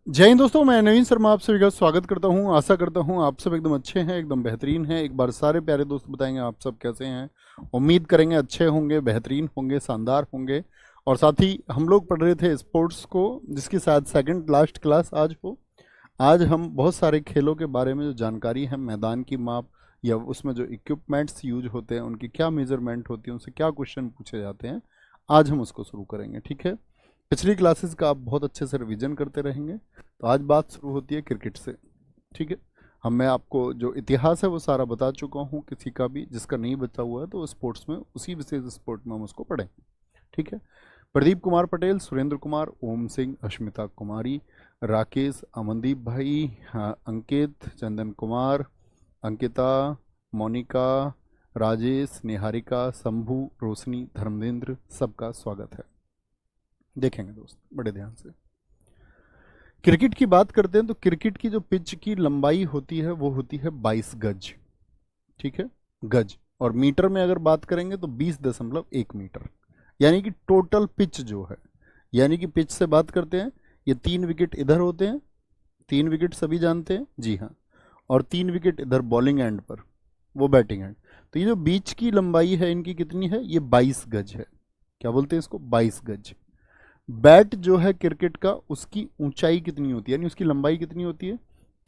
जय हिंद दोस्तों, मैं नवीन शर्मा आप सभी का स्वागत करता हूं। आशा करता हूं आप सब एकदम अच्छे हैं, एकदम बेहतरीन हैं। एक बार सारे प्यारे दोस्त बताएंगे आप सब कैसे हैं। उम्मीद करेंगे अच्छे होंगे, बेहतरीन होंगे, शानदार होंगे। और साथ ही हम लोग पढ़ रहे थे स्पोर्ट्स को, जिसकी शायद सेकंड लास्ट क्लास आज हो। आज हम बहुत सारे खेलों के बारे में जो जानकारी है, मैदान की माप या उसमें जो इक्विपमेंट्स यूज होते हैं, उनकी क्या मेजरमेंट होती है, उनसे क्या क्वेश्चन पूछे जाते हैं, आज हम उसको शुरू करेंगे। ठीक है, पिछली क्लासेस का आप बहुत अच्छे से रिवीजन करते रहेंगे। तो आज बात शुरू होती है क्रिकेट से। ठीक है, मैं आपको जो इतिहास है वो सारा बता चुका हूँ। किसी का भी जिसका नहीं बचा हुआ है तो स्पोर्ट्स में, उसी विशेष स्पोर्ट में हम उसको पढ़ेंगे। ठीक है, प्रदीप कुमार पटेल, सुरेंद्र कुमार, ओम सिंह, अश्मिता कुमारी, राकेश, अमनदीप भाई, हाँ, अंकित, चंदन कुमार, अंकिता, मोनिका, राजेश, निहारिका, शंभू, रोशनी, धर्मेंद्र, सबका स्वागत है। देखेंगे दोस्त बड़े ध्यान से। क्रिकेट की बात करते हैं तो क्रिकेट की जो पिच की लंबाई होती है वो होती है 22 गज। ठीक है, गज। और मीटर में अगर बात करेंगे तो 20.1 मीटर, यानी कि टोटल पिच जो है। यानी कि पिच से बात करते हैं, ये 3 विकेट इधर होते हैं, 3 विकेट सभी जानते हैं, जी हाँ। और 3 विकेट इधर बॉलिंग एंड पर, वो बैटिंग एंड। तो ये जो बीच की लंबाई है इनकी कितनी है, ये 22 गज है। क्या बोलते हैं इसको, 22 गज। बैट जो है क्रिकेट का, उसकी ऊंचाई कितनी होती है, यानी उसकी लंबाई कितनी होती है,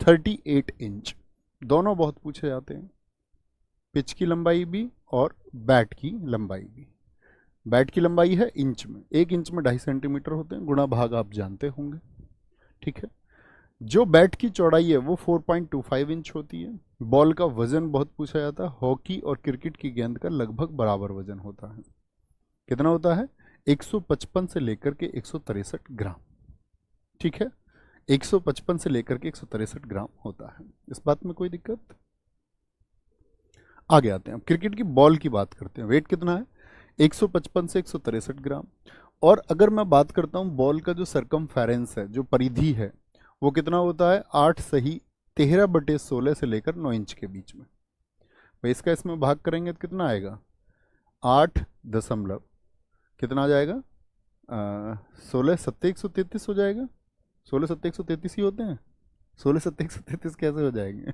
38 इंच। दोनों बहुत पूछे जाते हैं, पिच की लंबाई भी और बैट की लंबाई भी। बैट की लंबाई है इंच में, 1 इंच में 2.5 सेंटीमीटर होते हैं, गुणा भाग आप जानते होंगे। ठीक है, जो बैट की चौड़ाई है वो 4.25 इंच होती है। बॉल का वजन बहुत पूछा जाता है। हॉकी और क्रिकेट की गेंद का लगभग बराबर वजन होता है। कितना होता है, 155 से लेकर के 163 ग्राम। ठीक है, 155 से लेकर के 163 ग्राम होता है। इस बात में कोई दिक्कत। आगे आते हैं, अब क्रिकेट की बॉल की बात करते हैं। वेट कितना है, 155 से 163 ग्राम। और अगर मैं बात करता हूं बॉल का जो सरकमफेरेंस है, जो परिधि है, वो कितना होता है, 8 सही 13/16 से लेकर 9 इंच के बीच में। भाई इसका इसमें भाग करेंगे तो कितना आएगा, 8 दशमलव कितना आ जाएगा, 16 सत्ते 133 हो जाएगा। 16 सत्ते 133 ही होते हैं। 16 सत्ते 133 कैसे हो जाएंगे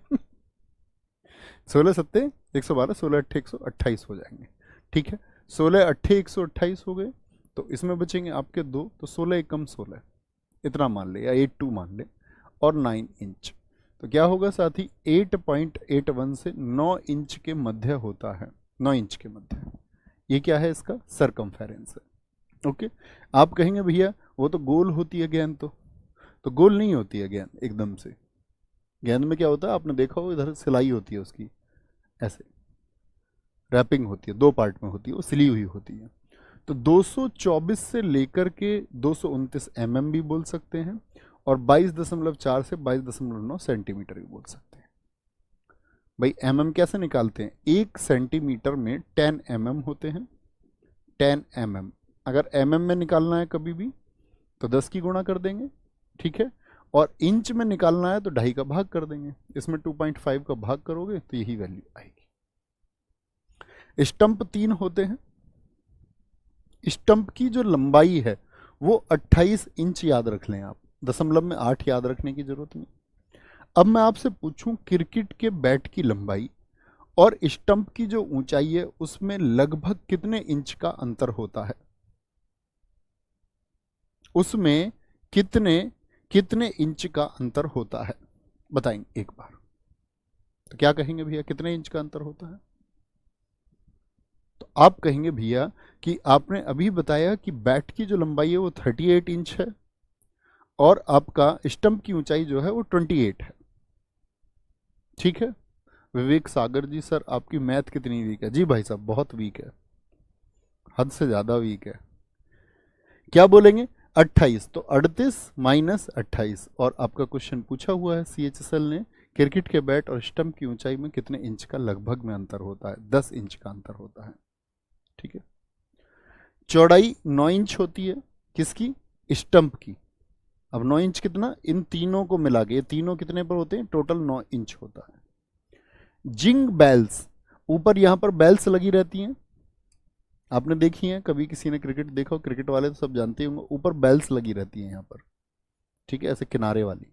16 सत्ते 112, 16 अट्ठे 128 हो जाएंगे। ठीक है, 16 अट्ठे 128 हो गए। तो इसमें बचेंगे आपके दो, तो 16 एकम 16, इतना मान ले, या 82 मान ले। और 9 इंच, तो क्या होगा साथी, 8.81 से 9 इंच के मध्य होता है। 9 इंच के मध्य, ये क्या है, इसका सरकमफेरेंस है। ओके, आप कहेंगे भैया वो तो गोल होती है गेंद, तो गोल नहीं होती है गेंद एकदम से। गेंद में क्या होता है, आपने देखा हो, इधर सिलाई होती है उसकी, ऐसे रैपिंग होती है, 2 पार्ट में होती है, वो सिली हुई होती है। तो 224 से लेकर के 229 mm भी बोल सकते हैं, और 22.4 से 22.9 सेंटीमीटर भी बोल सकते हैं। भाई mm कैसे निकालते हैं, 1 सेंटीमीटर में 10 mm होते हैं। 10 mm, अगर mm में निकालना है कभी भी तो 10 की गुणा कर देंगे। ठीक है, और इंच में निकालना है तो 2.5 का भाग कर देंगे। इसमें 2.5 का भाग करोगे तो यही वैल्यू आएगी। स्टंप 3 होते हैं। स्टंप की जो लंबाई है वो 28 इंच, याद रख लें आप, दशमलव में 8 याद रखने की जरूरत नहीं। अब मैं आपसे पूछूं, क्रिकेट के बैट की लंबाई और स्टंप की जो ऊंचाई है उसमें लगभग कितने इंच का अंतर होता है, उसमें कितने कितने इंच का अंतर होता है, बताएंगे एक बार। तो क्या कहेंगे भैया, कितने इंच का अंतर होता है। तो आप कहेंगे भैया कि आपने अभी बताया कि बैट की जो लंबाई है वो 38 इंच है, और आपका स्टंप की ऊंचाई जो है वो 28 है। ठीक है, विवेक सागर जी, सर आपकी मैथ कितनी वीक है। जी भाई साहब, बहुत वीक है, हद से ज्यादा वीक है। क्या बोलेंगे, 28, तो 38 माइनस 28। और आपका क्वेश्चन पूछा हुआ है CHSL ने, क्रिकेट के बैट और स्टंप की ऊंचाई में कितने इंच का लगभग में अंतर होता है, 10 इंच का अंतर होता है। ठीक है, चौड़ाई 9 इंच होती है, किसकी, स्टंप की। अब 9 इंच कितना, इन तीनों को मिला के, ये तीनों कितने पर होते हैं, टोटल 9 इंच होता है। जिंग बेल्स, ऊपर यहां पर बेल्स लगी रहती हैं, आपने देखी हैं, कभी किसी ने क्रिकेट देखा हो, क्रिकेट वाले तो सब जानते होंगे, ऊपर बेल्स लगी रहती हैं यहाँ पर। ठीक है, ऐसे किनारे वाली।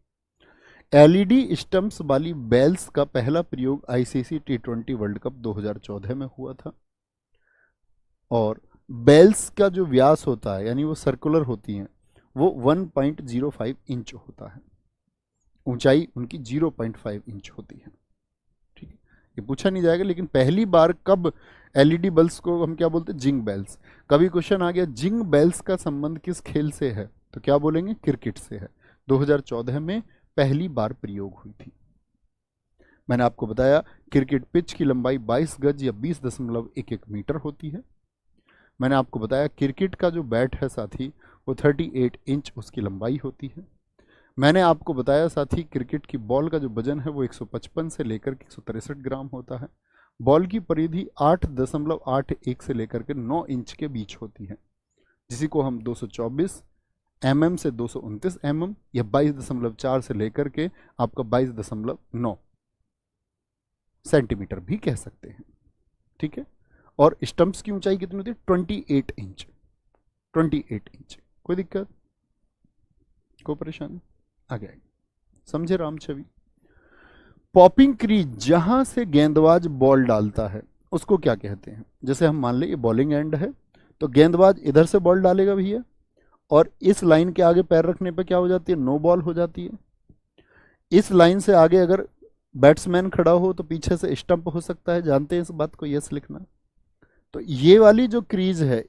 एलईडी स्टंप्स वाली बेल्स का पहला प्रयोग आईसीसी T20 वर्ल्ड कप 2014 में हुआ था। और बेल्स का जो व्यास होता है, यानी वो सर्कुलर होती हैं, वो 1.05 इंच होता है। ऊंचाई उनकी 0.5 इंच होती है। ठीक है, ये पूछा नहीं जाएगा, लेकिन पहली बार कब एलईडी बल्ब्स को हम क्या बोलते हैं? जिंग बेल्स। कभी क्वेश्चन आ गया जिंग बेल्स का संबंध किस खेल से है, तो क्या बोलेंगे? क्रिकेट से है। 2014 में पहली बार प्रयोग हुई थी। मैंने आपको बताया क्रिकेट पिच की लंबाई 22 गज या 20.11 मीटर होती है। मैंने आपको बताया क्रिकेट का जो बैट है साथी, वो 38 इंच उसकी लंबाई होती है। मैंने आपको बताया साथी क्रिकेट की बॉल का जो वजन है वो 155 से लेकर के 163 ग्राम होता है। बॉल की परिधि 8.81 से लेकर के 9 इंच के बीच होती है, जिसी को हम 224 mm से 229 mm या 22.4 से लेकर के आपका 22.9 सेंटीमीटर भी कह सकते हैं। ठीक है, और स्टंप्स की ऊंचाई कितनी होती है? 28 इंच। 28 इंच। कोई दिक्कत, कोई परेशानी? आगे समझे राम छवि? पॉपिंग क्रीज, जहां से गेंदबाज बॉल डालता है उसको क्या कहते हैं? जैसे हम मान ले ये बॉलिंग एंड है, तो गेंदबाज इधर से बॉल डालेगा भैया, और इस लाइन के आगे पैर रखने पे क्या हो जाती है? नो बॉल हो जाती है। इस लाइन से आगे अगर बैट्समैन खड़ा हो तो पीछे से स्टंप हो सकता है, जानते हैं इस बात को? यस लिखना। तो ये वाली जो क्रीज है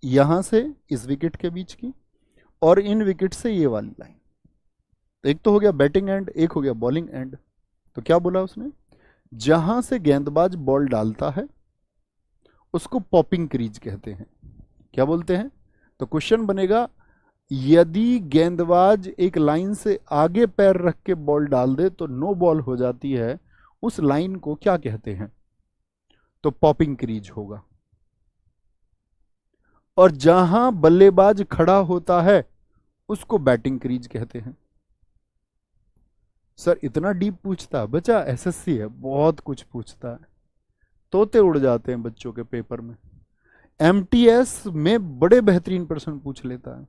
यहां से इस विकेट के बीच की, और इन विकेट से ये वाली लाइन, तो एक तो हो गया बैटिंग एंड, एक हो गया बॉलिंग एंड। तो क्या बोला उसने? जहां से गेंदबाज बॉल डालता है उसको पॉपिंग क्रीज कहते हैं। क्या बोलते हैं? तो क्वेश्चन बनेगा, यदि गेंदबाज एक लाइन से आगे पैर रख के बॉल डाल दे तो नो बॉल हो जाती है, उस लाइन को क्या कहते हैं? तो पॉपिंग क्रीज होगा। और जहां बल्लेबाज खड़ा होता है उसको बैटिंग क्रीज कहते हैं। सर इतना डीप पूछता है बच्चा? एसएससी है, बहुत कुछ पूछता है, तोते उड़ जाते हैं बच्चों के पेपर में। एमटीएस में बड़े बेहतरीन प्रश्न पूछ लेता है,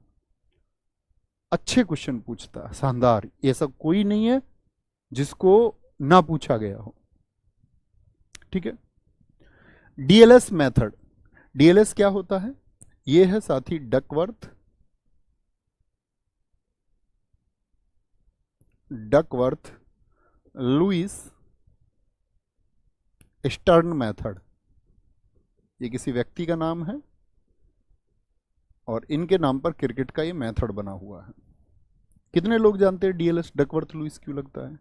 अच्छे क्वेश्चन पूछता है, शानदार। ऐसा कोई नहीं है जिसको ना पूछा गया हो। ठीक है, डीएलएस मेथड। डीएलएस क्या होता है? ये है साथी डकवर्थ लुइस स्टर्न मेथड। ये किसी व्यक्ति का नाम है और इनके नाम पर क्रिकेट का ये मेथड बना हुआ है। कितने लोग जानते हैं डीएलएस डकवर्थ लुइस क्यों लगता है?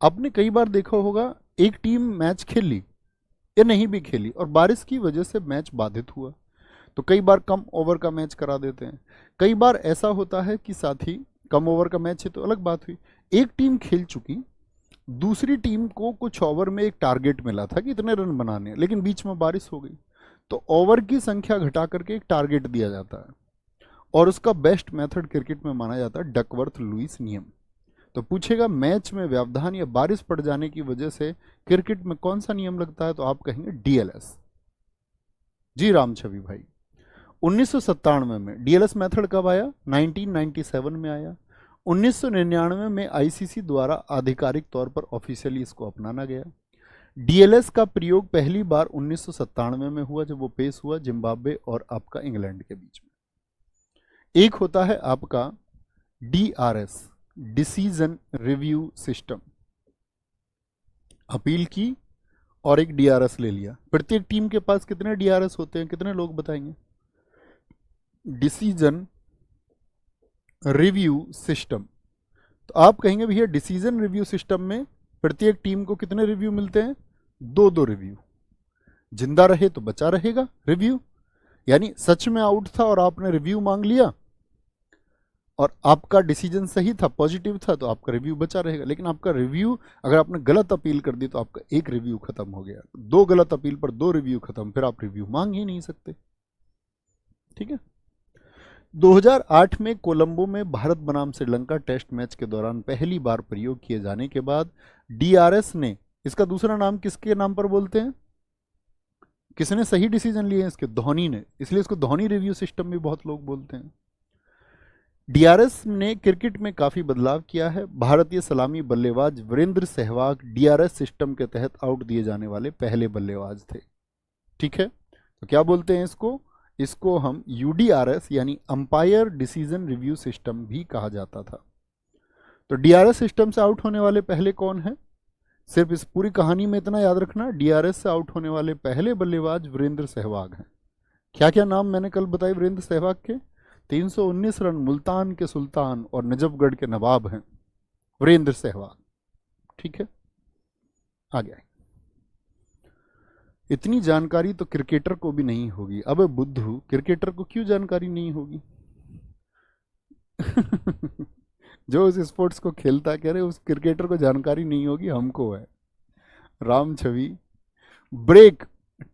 आपने कई बार देखा होगा, एक टीम मैच खेल ली या नहीं भी खेली और बारिश की वजह से मैच बाधित हुआ, तो कई बार कम ओवर का मैच करा देते हैं। कई बार ऐसा होता है कि साथी कम ओवर का मैच है तो अलग बात हुई, एक टीम खेल चुकी, दूसरी टीम को कुछ ओवर में एक टारगेट मिला था कि इतने रन बनाने हैं, लेकिन बीच में बारिश हो गई, तो ओवर की संख्या घटा करके एक टारगेट दिया जाता है, और उसका बेस्ट मेथड क्रिकेट में माना जाता है डकवर्थ लुइस नियम। तो पूछेगा मैच में व्यवधान या बारिश पड़ जाने की वजह से क्रिकेट में कौन सा नियम लगता है, तो आप कहेंगे डीएलएस। जी राम छवि भाई। 1997 में डीएलएस मेथड कब आया? 1997 में आया। 1999 में आईसीसी द्वारा आधिकारिक तौर पर ऑफिशियली इसको अपनाना गया। डीएलएस का प्रयोग पहली बार 1997 में हुआ, जब वो पेश हुआ जिम्बाब्वे और आपका इंग्लैंड के बीच में। एक होता है आपका DRS, decision review system, appeal की और एक डीआरएस ले लिया। प्रत्येक टीम के पास कितने डीआरएस होते हैं? कितने लोग बताएंगे? Decision review system. तो आप कहेंगे भैया डिसीजन रिव्यू सिस्टम में प्रत्येक टीम को कितने रिव्यू मिलते हैं? 2-2 रिव्यू। जिंदा रहे तो बचा रहेगा रिव्यू, यानी सच में आउट था और आपने रिव्यू मांग लिया और आपका डिसीजन सही था, पॉजिटिव था, तो आपका रिव्यू बचा रहेगा। लेकिन आपका रिव्यू अगर आपने गलत अपील कर दी तो आपका एक रिव्यू खत्म हो गया। 2 गलत अपील पर 2 रिव्यू खत्म, फिर आप रिव्यू मांग ही नहीं सकते। ठीक है। 2008 में कोलंबो में भारत बनाम श्रीलंका टेस्ट मैच के दौरान पहली बार प्रयोग किए जाने के बाद डीआरएस ने, इसका दूसरा नाम किसके नाम पर बोलते हैं? किसने सही डिसीजन लिए इसके? धोनी ने, इसलिए इसको धोनी रिव्यू सिस्टम भी बहुत लोग बोलते हैं। डीआरएस ने क्रिकेट में काफी बदलाव किया है। भारतीय सलामी बल्लेबाज वीरेंद्र सहवाग डीआरएस सिस्टम के तहत आउट दिए जाने वाले पहले बल्लेबाज थे। ठीक है, तो क्या बोलते हैं इसको? इसको हम यूडीआरएस यानी अंपायर डिसीजन रिव्यू सिस्टम भी कहा जाता था। तो डीआरएस सिस्टम से आउट होने वाले पहले कौन है? सिर्फ इस पूरी कहानी में इतना याद रखना, डीआरएस से आउट होने वाले पहले बल्लेबाज वीरेंद्र सहवाग हैं। क्या क्या नाम मैंने कल बताए वीरेंद्र सहवाग के? 319 रन, मुल्तान के सुल्तान और नजफगढ़ के नवाब हैं वीरेंद्र सहवाग। ठीक है, आ गया। इतनी जानकारी तो क्रिकेटर को भी नहीं होगी। अबे बुद्धू, क्रिकेटर को क्यों जानकारी नहीं होगी? जो उस स्पोर्ट्स को खेलता है, कह रहे उस क्रिकेटर को जानकारी नहीं होगी, हमको है। राम छवि। ब्रेक,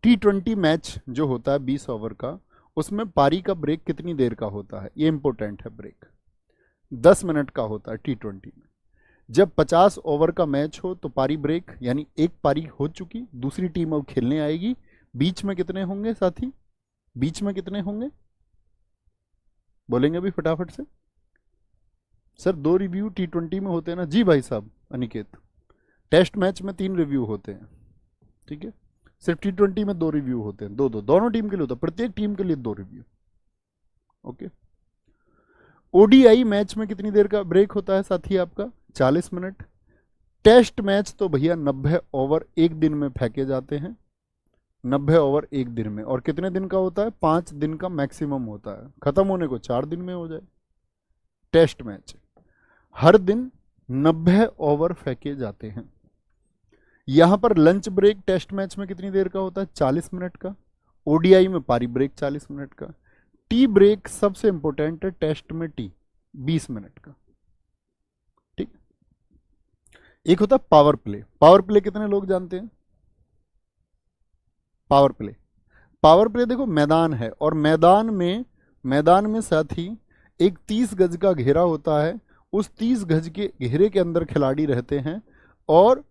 T20 मैच जो होता है 20 ओवर का, उसमें पारी का ब्रेक कितनी देर का होता है? ये इंपॉर्टेंट है। ब्रेक 10 मिनट का होता है T20 में। जब 50 ओवर का मैच हो तो पारी ब्रेक, यानी एक पारी हो चुकी, दूसरी टीम अब खेलने आएगी, बीच में कितने होंगे साथी? बीच में कितने होंगे बोलेंगे अभी फटाफट से? सर 2 रिव्यू T20 में होते हैं ना जी भाई साहब अनिकेत। टेस्ट मैच में 3 रिव्यू होते हैं। ठीक है, सिर्फ T20 में 2 रिव्यू होते हैं, दो दो, दोनों टीम के लिए होता है, प्रत्येक टीम के लिए 2 रिव्यू। ओके। ओडीआई मैच में कितनी देर का ब्रेक होता है साथी आपका? 40 मिनट। टेस्ट मैच तो भैया 90 ओवर एक दिन में फेंके जाते हैं, 90 ओवर एक दिन में। और कितने दिन का होता है? 5 दिन का मैक्सिमम होता है, खत्म होने को 4 दिन में हो जाए। टेस्ट मैच हर दिन 90 ओवर फेंके जाते हैं। यहां पर लंच ब्रेक टेस्ट मैच में कितनी देर का होता है? 40 मिनट का। ओडीआई में पारी ब्रेक 40 मिनट का। टी ब्रेक सबसे इंपॉर्टेंट है टेस्ट में, टी 20 मिनट का। ठीक। एक होता है पावर प्ले। पावर प्ले कितने लोग जानते हैं? पावर प्ले, पावर प्ले देखो मैदान है, और मैदान में साथी एक 30 गज का घेरा होता है। उस 30 गज के घेरे के अंदर खिलाड़ी रहते हैं। और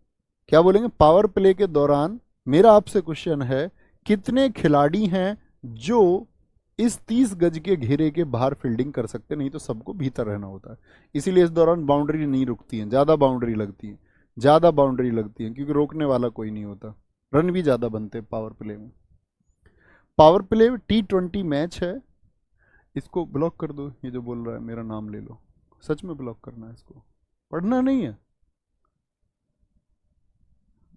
क्या बोलेंगे, पावर प्ले के दौरान मेरा आपसे क्वेश्चन है, कितने खिलाड़ी हैं जो इस 30 गज के घेरे के बाहर फील्डिंग कर सकते? नहीं तो सबको भीतर रहना होता है। इसीलिए इस दौरान बाउंड्री नहीं रुकती है, ज़्यादा बाउंड्री लगती है, ज़्यादा बाउंड्री लगती है, क्योंकि रोकने वाला कोई नहीं होता। रन भी ज़्यादा बनते हैं पावर प्ले में। पावर प्ले T20 मैच है। इसको ब्लॉक कर दो, ये जो बोल रहा है मेरा नाम ले लो, सच में ब्लॉक करना है इसको, पढ़ना नहीं है।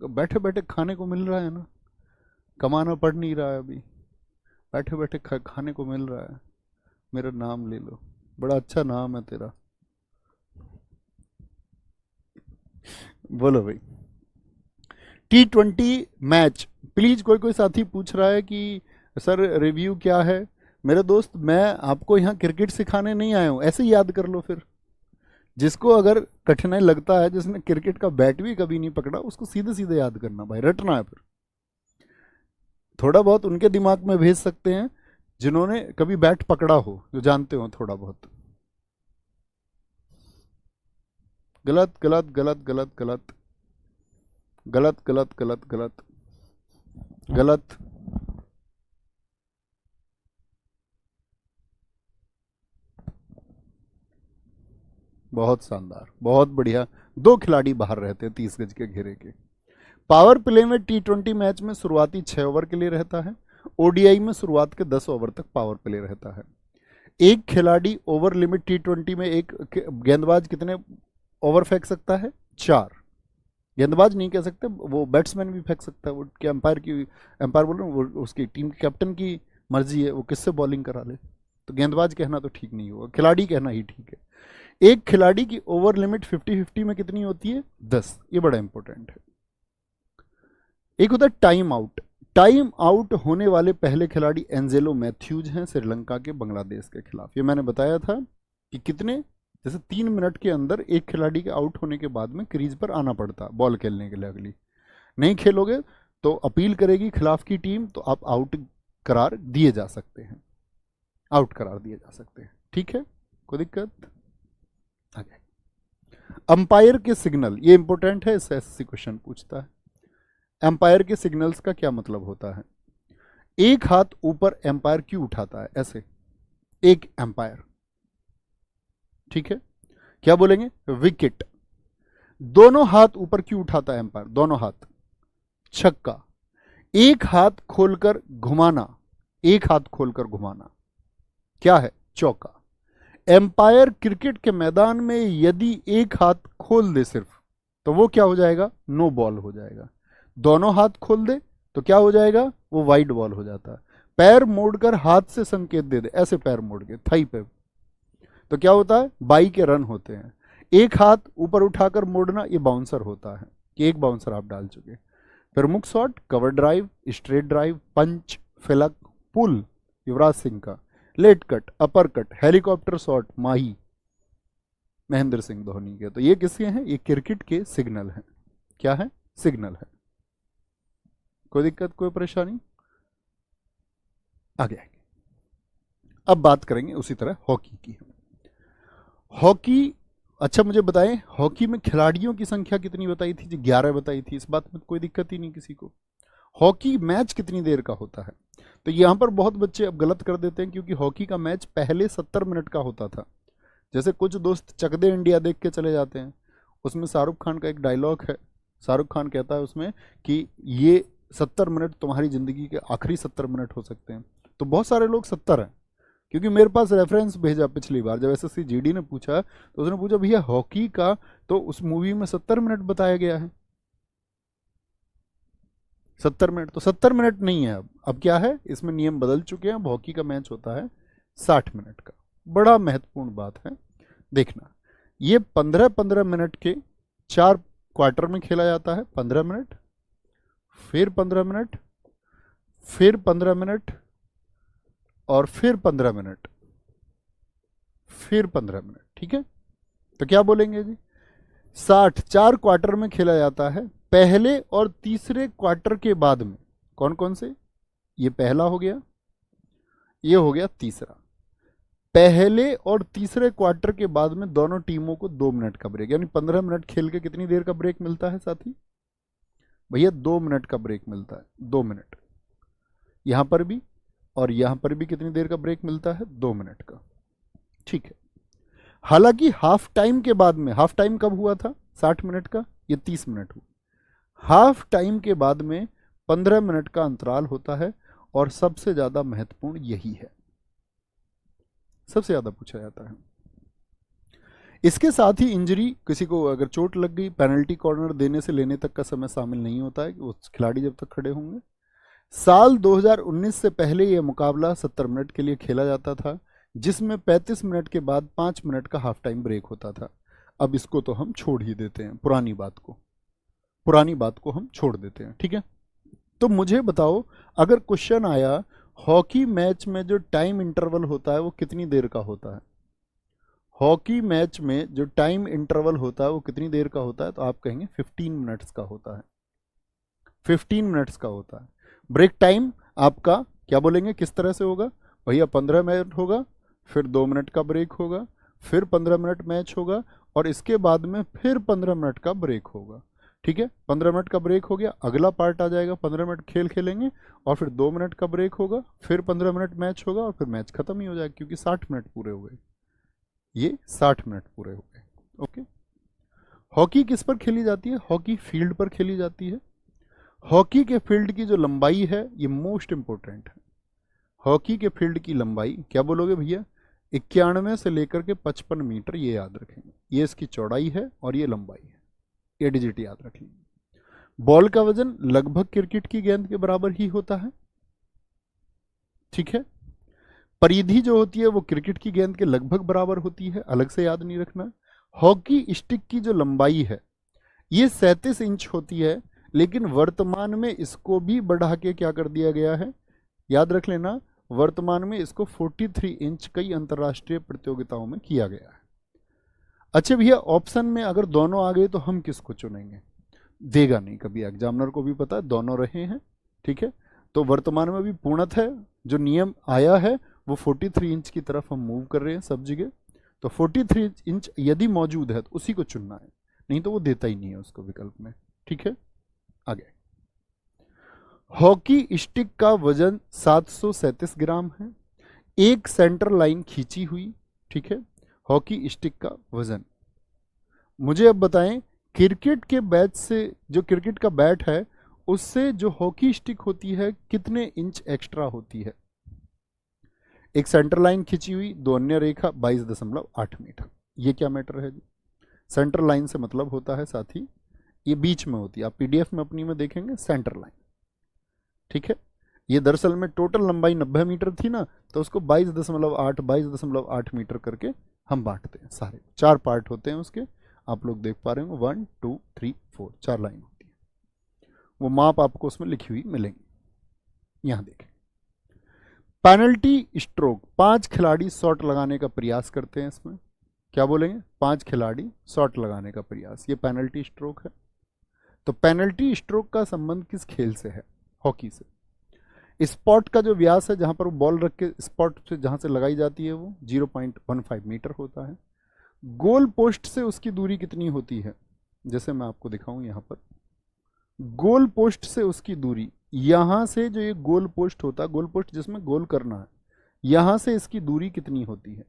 बैठे बैठे खाने को मिल रहा है ना, कमाना पड़ नहीं रहा है अभी, बैठे बैठे खाने को मिल रहा है। मेरा नाम ले लो, बड़ा अच्छा नाम है तेरा। बोलो भाई। T20 मैच, प्लीज कोई कोई साथी पूछ रहा है कि सर रिव्यू क्या है? मेरे दोस्त, मैं आपको यहाँ क्रिकेट सिखाने नहीं आया हूँ, ऐसे ही याद कर लो। फिर जिसको अगर कठिनाई लगता है, जिसने क्रिकेट का बैट भी कभी नहीं पकड़ा, उसको सीधे सीधे याद करना भाई, रटना है। फिर थोड़ा बहुत उनके दिमाग में भेज सकते हैं जिन्होंने कभी बैट पकड़ा हो, जो जानते हो थोड़ा बहुत। गलत गलत गलत गलत गलत गलत गलत गलत गलत गलत। बहुत शानदार, बहुत बढ़िया। 2 खिलाड़ी बाहर रहते हैं 30 गज के घेरे के। पावर प्ले में T20 मैच में शुरुआती 6 ओवर के लिए रहता है। ओडीआई में शुरुआत के 10 ओवर तक पावर प्ले रहता है। एक खिलाड़ी ओवर लिमिट T20 में, एक गेंदबाज कितने ओवर फेंक सकता है? 4। गेंदबाज नहीं कह सकते, वो बैट्समैन भी फेंक सकता है। वो क्या एम्पायर बोल रहे हैं, वो उसकी टीम के कैप्टन की मर्जी है, वो किससे बॉलिंग करा ले। तो गेंदबाज कहना तो ठीक नहीं होगा, खिलाड़ी कहना ही ठीक है। एक खिलाड़ी की ओवर लिमिट 50-50 में कितनी होती है? 10। ये बड़ा इंपॉर्टेंट है। एक होता है टाइम आउट। टाइम आउट होने वाले पहले खिलाड़ी एंजेलो मैथ्यूज हैं, श्रीलंका के बांग्लादेश के खिलाफ। ये मैंने बताया था कि कितने, जैसे 3 मिनट के अंदर एक खिलाड़ी के आउट होने के बाद में क्रीज पर आना पड़ता बॉल खेलने के लिए। अगली नहीं खेलोगे तो अपील करेगी खिलाफ की टीम, तो आप आउट करार दिए जा सकते हैं, आउट करार दिए जा सकते हैं। ठीक है, कोई दिक्कत? आगे अंपायर के सिग्नल, ये इंपॉर्टेंट है, इससे एसएससी क्वेश्चन पूछता है। एम्पायर के सिग्नल्स का क्या मतलब होता है? एक हाथ ऊपर एम्पायर क्यों उठाता है ऐसे? एक एम्पायर ठीक है, क्या बोलेंगे? विकेट। दोनों हाथ ऊपर क्यों उठाता है एम्पायर? दोनों हाथ, छक्का। एक हाथ खोलकर घुमाना, एक हाथ खोलकर घुमाना क्या है? चौका। एम्पायर क्रिकेट के मैदान में यदि एक हाथ खोल दे सिर्फ, तो वो क्या हो जाएगा? नो बॉल हो जाएगा। दोनों हाथ खोल दे तो क्या हो जाएगा? वो वाइड बॉल हो जाता है। पैर मोड़कर हाथ से संकेत दे दे, ऐसे पैर मोड़ के थाई पे, तो क्या होता है? बाई के रन होते हैं। एक हाथ ऊपर उठाकर मोड़ना, ये बाउंसर होता है कि एक बाउंसर आप डाल चुके। प्रमुख shot, cover drive, straight drive, punch, flick, pull Yuvraj Singh का, late cut, upper cut, helicopter shot Mahi Mahendra Singh Dhoni के। तो ये किसके हैं? ये क्रिकेट के सिग्नल हैं। क्या है? सिग्नल है। कोई दिक्कत, कोई परेशानी? आगे आगे अब बात करेंगे उसी तरह हॉकी की। हॉकी, अच्छा मुझे बताएं, हॉकी में खिलाड़ियों की संख्या कितनी बताई थी? जी 11 बताई थी। इस बात में कोई दिक्कत ही नहीं किसी को। हॉकी मैच कितनी देर का होता है? तो यहां पर बहुत बच्चे अब गलत कर देते हैं, क्योंकि हॉकी का मैच पहले 70 मिनट का होता था। जैसे कुछ दोस्त चक दे इंडिया देख के चले जाते हैं, उसमें शाहरुख खान का एक डायलॉग है। शाहरुख खान कहता है उसमें कि ये 70 मिनट तुम्हारी जिंदगी के आखिरी 70 मिनट हो सकते हैं। तो बहुत सारे लोग 70 हैं, क्योंकि मेरे पास रेफरेंस भेजा पिछली बार जब एसएससी जीडी ने पूछा, तो उसने पूछा भैया हॉकी का तो उस मूवी में 70 मिनट बताया गया है। 70 मिनट, तो 70 मिनट नहीं है। अब क्या है, इसमें नियम बदल चुके हैं। अब हॉकी का मैच होता है 60 मिनट का। बड़ा महत्वपूर्ण बात है देखना, ये 15-15 मिनट के 4 क्वार्टर में खेला जाता है। 15 मिनट, फिर 15 मिनट, फिर 15 मिनट, और फिर 15 मिनट, फिर 15 मिनट। ठीक है, तो क्या बोलेंगे जी? 60 4 क्वार्टर में खेला जाता है। पहले और तीसरे क्वार्टर के बाद में कौन कौन से? ये पहला हो गया, ये हो गया तीसरा। पहले और तीसरे क्वार्टर के बाद में दोनों टीमों को 2 मिनट का ब्रेक, यानी 15 मिनट खेल के कितनी देर का ब्रेक मिलता है साथी? भैया 2 मिनट का ब्रेक मिलता है। 2 मिनट यहां पर भी, और यहां पर भी कितनी देर का ब्रेक मिलता है? 2 मिनट का। ठीक है, हालांकि हाफ टाइम के बाद में, हाफ टाइम कब हुआ था? 60 मिनट का, ये 30 मिनट हुआ। हाफ टाइम के बाद में 15 मिनट का अंतराल होता है, और सबसे ज्यादा महत्वपूर्ण यही है, सबसे ज्यादा पूछा जाता है। इसके साथ ही इंजरी, किसी को अगर चोट लग गई, पेनल्टी कॉर्नर देने से लेने तक का समय शामिल नहीं होता है, उस खिलाड़ी जब तक खड़े होंगे। साल 2019 से पहले यह मुकाबला 70 मिनट के लिए खेला जाता था, जिसमें 35 मिनट के बाद 5 मिनट का हाफ टाइम ब्रेक होता था। अब इसको तो हम छोड़ ही देते हैं, पुरानी बात को हम छोड़ देते हैं। ठीक है, तो मुझे बताओ, अगर क्वेश्चन आया हॉकी मैच में जो टाइम इंटरवल होता है वो कितनी देर का होता है? हॉकी मैच में जो टाइम इंटरवल होता है वो कितनी देर का होता है? तो आप कहेंगे 15 मिनट्स का होता है। 15 मिनट्स का होता है। ब्रेक टाइम आपका क्या बोलेंगे, किस तरह से होगा? भैया 15 मिनट होगा, फिर 2 मिनट का ब्रेक होगा, फिर 15 मिनट मैच होगा, और इसके बाद में फिर 15 मिनट का ब्रेक होगा। ठीक है, 15 मिनट का ब्रेक हो गया, अगला पार्ट आ जाएगा, 15 मिनट खेल खेलेंगे, और फिर 2 मिनट का ब्रेक होगा, फिर 15 मिनट मैच होगा, और फिर मैच खत्म ही हो जाएगा, क्योंकि 60 मिनट पूरे हो गए। ये 60 मिनट पूरे हो गए। ओके, हॉकी किस पर खेली जाती है? हॉकी फील्ड पर खेली जाती है। हॉकी के फील्ड की जो लंबाई है ये मोस्ट इंपोर्टेंट है। हॉकी के फील्ड की लंबाई क्या बोलोगे भैया? 91 से लेकर के 55 मीटर, ये याद रखेंगे। ये इसकी चौड़ाई है और ये लंबाई है, ये डिजिट याद रख लीजिए। बॉल का वजन लगभग क्रिकेट की गेंद के बराबर ही होता है। ठीक है, परिधि जो होती है वो क्रिकेट की गेंद के लगभग बराबर होती है, अलग से याद नहीं रखना। हॉकी स्टिक की जो लंबाई है ये 37 इंच होती है, लेकिन वर्तमान में इसको भी बढ़ा के क्या कर दिया गया है? याद रख लेना, वर्तमान में इसको 43 इंच कई अंतर्राष्ट्रीय प्रतियोगिताओं में किया गया है। अच्छा भैया, ऑप्शन में अगर दोनों आ गए तो हम किसको चुनेंगे? देगा नहीं कभी, एग्जामिनर को भी पता है दोनों रहे हैं। ठीक है, तो वर्तमान में भी पूर्णतः जो नियम आया है वो 43 इंच की तरफ हम मूव कर रहे हैं सब जगह। तो 43 इंच यदि मौजूद है तो उसी को चुनना है, नहीं तो वो देता ही नहीं है उसको विकल्प में। ठीक है, आगे। हॉकी स्टिक का वजन 737 ग्राम है, एक सेंटर लाइन खींची हुई। ठीक है, हॉकी स्टिक का वजन। मुझे अब बताएं, क्रिकेट के बैट से, जो क्रिकेट का बैट है उससे जो हॉकी स्टिक होती है कितने इंच एक्स्ट्रा होती है? एक सेंटर लाइन खिंची हुई, दो अन्य रेखा, 22.8 मीटर। ये क्या मैटर है जी? सेंटर लाइन से मतलब होता है साथी ये बीच में होती है, आप पीडीएफ में अपनी में देखेंगे सेंटर लाइन, ठीक है। ये दरअसल में टोटल लंबाई 90 मीटर थी ना, तो उसको 22.8 मीटर करके हम बांटते हैं। सारे 4 पार्ट होते हैं उसके, आप लोग देख पा रहे हो 1 2 3 4 4 लाइन होती है। वो माप आपको उसमें लिखी हुई मिलेंगी। यहां देखें, पेनल्टी स्ट्रोक, 5 खिलाड़ी शॉट लगाने का प्रयास करते हैं। इसमें क्या बोलेंगे? 5 खिलाड़ी शॉट लगाने का प्रयास, ये पेनल्टी स्ट्रोक है। तो पेनल्टी स्ट्रोक का संबंध किस खेल से है? हॉकी से। स्पॉट का जो व्यास है, जहां पर वो बॉल रख के स्पॉट से जहां से लगाई जाती है, वो 0.15 मीटर होता है। गोल पोस्ट से उसकी दूरी कितनी होती है? जैसे मैं आपको दिखाऊं यहां पर, गोल पोस्ट से उसकी दूरी, यहां से जो ये गोल पोस्ट होता है, गोल पोस्ट जिसमें गोल करना है, यहां से इसकी दूरी कितनी होती है?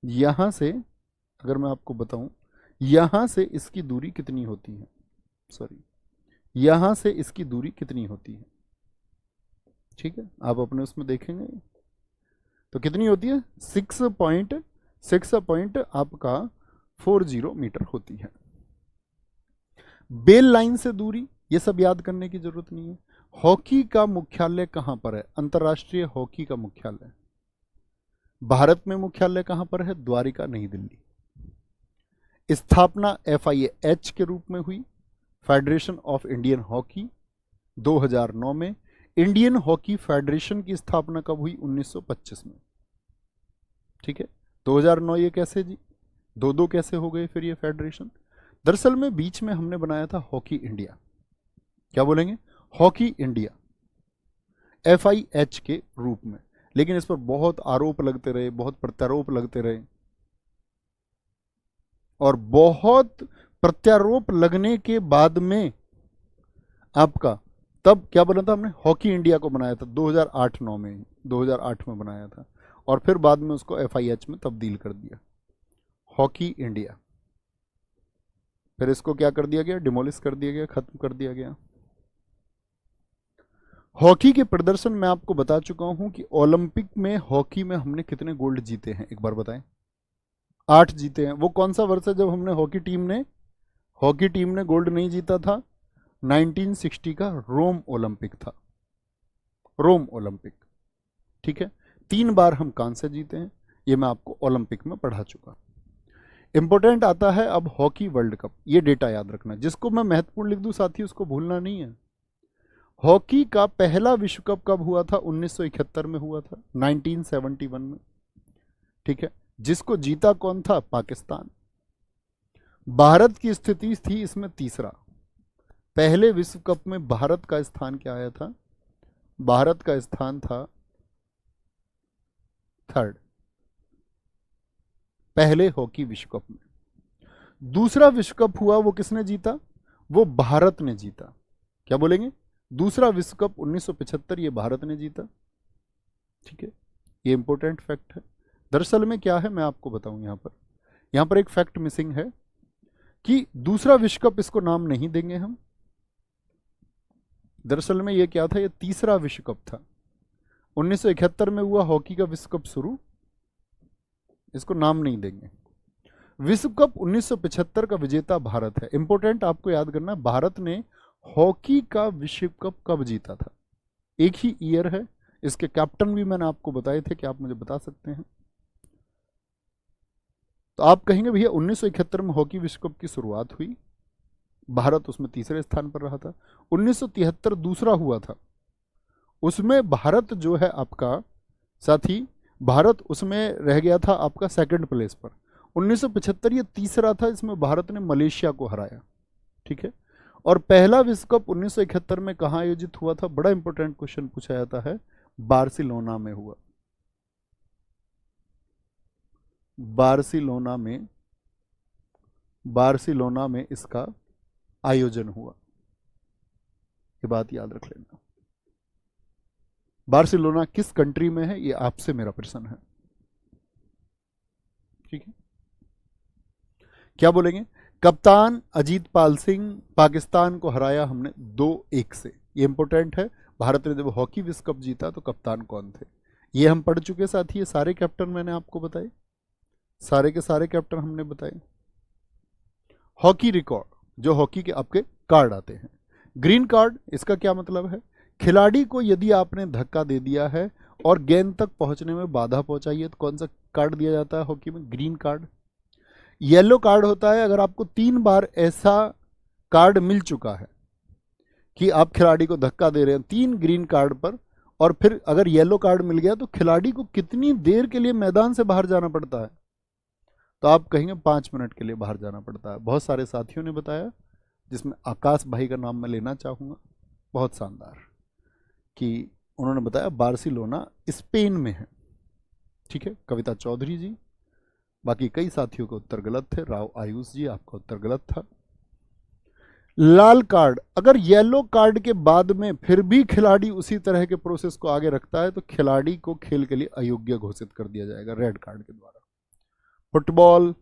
यहां से, अगर मैं आपको बताऊं, यहां से इसकी दूरी कितनी होती है? सॉरी, यहां से इसकी दूरी कितनी होती है? ठीक है, आप अपने उसमें देखेंगे तो कितनी होती है? 6.40 मीटर होती है। बेल लाइन से दूरी, ये सब याद करने की जरूरत नहीं है। हॉकी का मुख्यालय कहां पर है? अंतर्राष्ट्रीय हॉकी का मुख्यालय भारत में मुख्यालय कहां पर है? द्वारिका, नई दिल्ली। स्थापना FIH के रूप में हुई, फेडरेशन ऑफ इंडियन हॉकी, 2009 में। इंडियन हॉकी फेडरेशन की स्थापना कब हुई? 1925 में। ठीक है, 2009 ये कैसे जी? दो दो कैसे हो गए फिर ये फेडरेशन? दरअसल में बीच में हमने बनाया था हॉकी इंडिया। क्या बोलेंगे? हॉकी इंडिया, FIH के रूप में। लेकिन इस पर बहुत आरोप लगते रहे, बहुत प्रत्यारोप लगते रहे, और बहुत प्रत्यारोप लगने के बाद में आपका तब क्या बना था? हमने हॉकी इंडिया को बनाया था 2008-9 में, 2008 में बनाया था, और फिर बाद में उसको FIH में तब्दील कर दिया, हॉकी इंडिया। फिर इसको क्या कर दिया गया? डिमोलिश कर दिया गया, खत्म कर दिया गया। हॉकी के प्रदर्शन मैं आपको बता चुका हूं कि ओलंपिक में हॉकी में हमने कितने गोल्ड जीते हैं, एक बार बताएं। 8 जीते हैं। वो कौन सा वर्ष है जब हमने हॉकी टीम ने गोल्ड नहीं जीता था? 1960 का रोम ओलंपिक था, रोम ओलंपिक। ठीक है, 3 बार हम कांस्य जीते हैं, ये मैं आपको ओलंपिक में पढ़ा चुका। इंपॉर्टेंट आता है अब हॉकी वर्ल्ड कप, ये डेटा याद रखना, जिसको मैं महत्वपूर्ण लिख दूं साथी उसको भूलना नहीं है। हॉकी का पहला विश्व कप कब हुआ था? 1971 में हुआ था, 1971 में। ठीक है, जिसको जीता कौन था? पाकिस्तान। भारत की स्थिति थी इसमें तीसरा। पहले विश्व कप में भारत का स्थान क्या आया था? भारत का स्थान था 3rd, पहले हॉकी विश्व कप में। दूसरा विश्व कप हुआ, वो किसने जीता? वो भारत ने जीता। क्या बोलेंगे? दूसरा विश्व कप 1975, ये भारत ने जीता। ठीक है, ये इंपॉर्टेंट फैक्ट है। दरअसल में क्या है मैं आपको बताऊं, यहां पर एक फैक्ट मिसिंग है कि दूसरा विश्व कप इसको नाम नहीं देंगे हम। दरअसल में ये क्या था? ये तीसरा विश्व कप था। 1971 में हुआ हॉकी का विश्व कप शुरू, इसको नाम नहीं देंगे। विश्व कप 1975 का विजेता भारत है। इंपॉर्टेंट आपको याद करना, भारत ने हॉकी का विश्व कप कब जीता था? एक ही ईयर है। इसके कैप्टन भी मैंने आपको बताए थे कि आप मुझे बता सकते हैं। तो आप कहेंगे भैया 1971 में हॉकी विश्व कप की शुरुआत हुई, भारत उसमें तीसरे स्थान पर रहा था। 1973 दूसरा हुआ था, उसमें भारत जो है आपका साथी, भारत उसमें रह गया था आपका 2nd प्लेस पर। 1975 ये तीसरा था, इसमें भारत ने मलेशिया को हराया। ठीक है, और पहला विश्व कप 1971 में कहां आयोजित हुआ था? बड़ा इंपॉर्टेंट क्वेश्चन पूछा जाता है, बार्सिलोना में हुआ। बार्सिलोना में इसका आयोजन हुआ, ये बात याद रख लेना। बार्सिलोना किस कंट्री में है, ये आपसे मेरा प्रश्न है। ठीक है, क्या बोलेंगे? कप्तान अजीत पाल सिंह, पाकिस्तान को हराया हमने 2-1 से। ये इंपॉर्टेंट है। भारत ने जब हॉकी विश्व कप जीता तो कप्तान कौन थे, ये हम पढ़ चुके साथ ही। ये सारे कैप्टन मैंने आपको बताए, सारे के सारे कैप्टन हमने बताए। हॉकी रिकॉर्ड, जो हॉकी के आपके कार्ड आते हैं। ग्रीन कार्ड, इसका क्या मतलब है? खिलाड़ी को यदि आपने धक्का दे दिया है और गेंद तक पहुंचने में बाधा पहुंचाई है तो कौन सा कार्ड दिया जाता है हॉकी में? Green card. येलो कार्ड होता है अगर आपको 3 बार ऐसा कार्ड मिल चुका है कि आप खिलाड़ी को धक्का दे रहे हैं 3 ग्रीन कार्ड पर, और फिर अगर येलो कार्ड मिल गया तो खिलाड़ी को कितनी देर के लिए मैदान से बाहर जाना पड़ता है? तो आप कहेंगे 5 मिनट के लिए बाहर जाना पड़ता है। बहुत सारे साथियों ने बताया, जिसमें आकाश भाई का नाम मैं लेना चाहूँगा, बहुत शानदार, कि उन्होंने बताया बार्सिलोना स्पेन में है। ठीक है, कविता चौधरी जी। बाकी कई साथियों के उत्तर गलत थे। राव आयुष जी, आपका उत्तर गलत था। लाल कार्ड, अगर येलो कार्ड के बाद में फिर भी खिलाड़ी उसी तरह के प्रोसेस को आगे रखता है तो खिलाड़ी को खेल के लिए अयोग्य घोषित कर दिया जाएगा रेड कार्ड के द्वारा। फुटबॉल,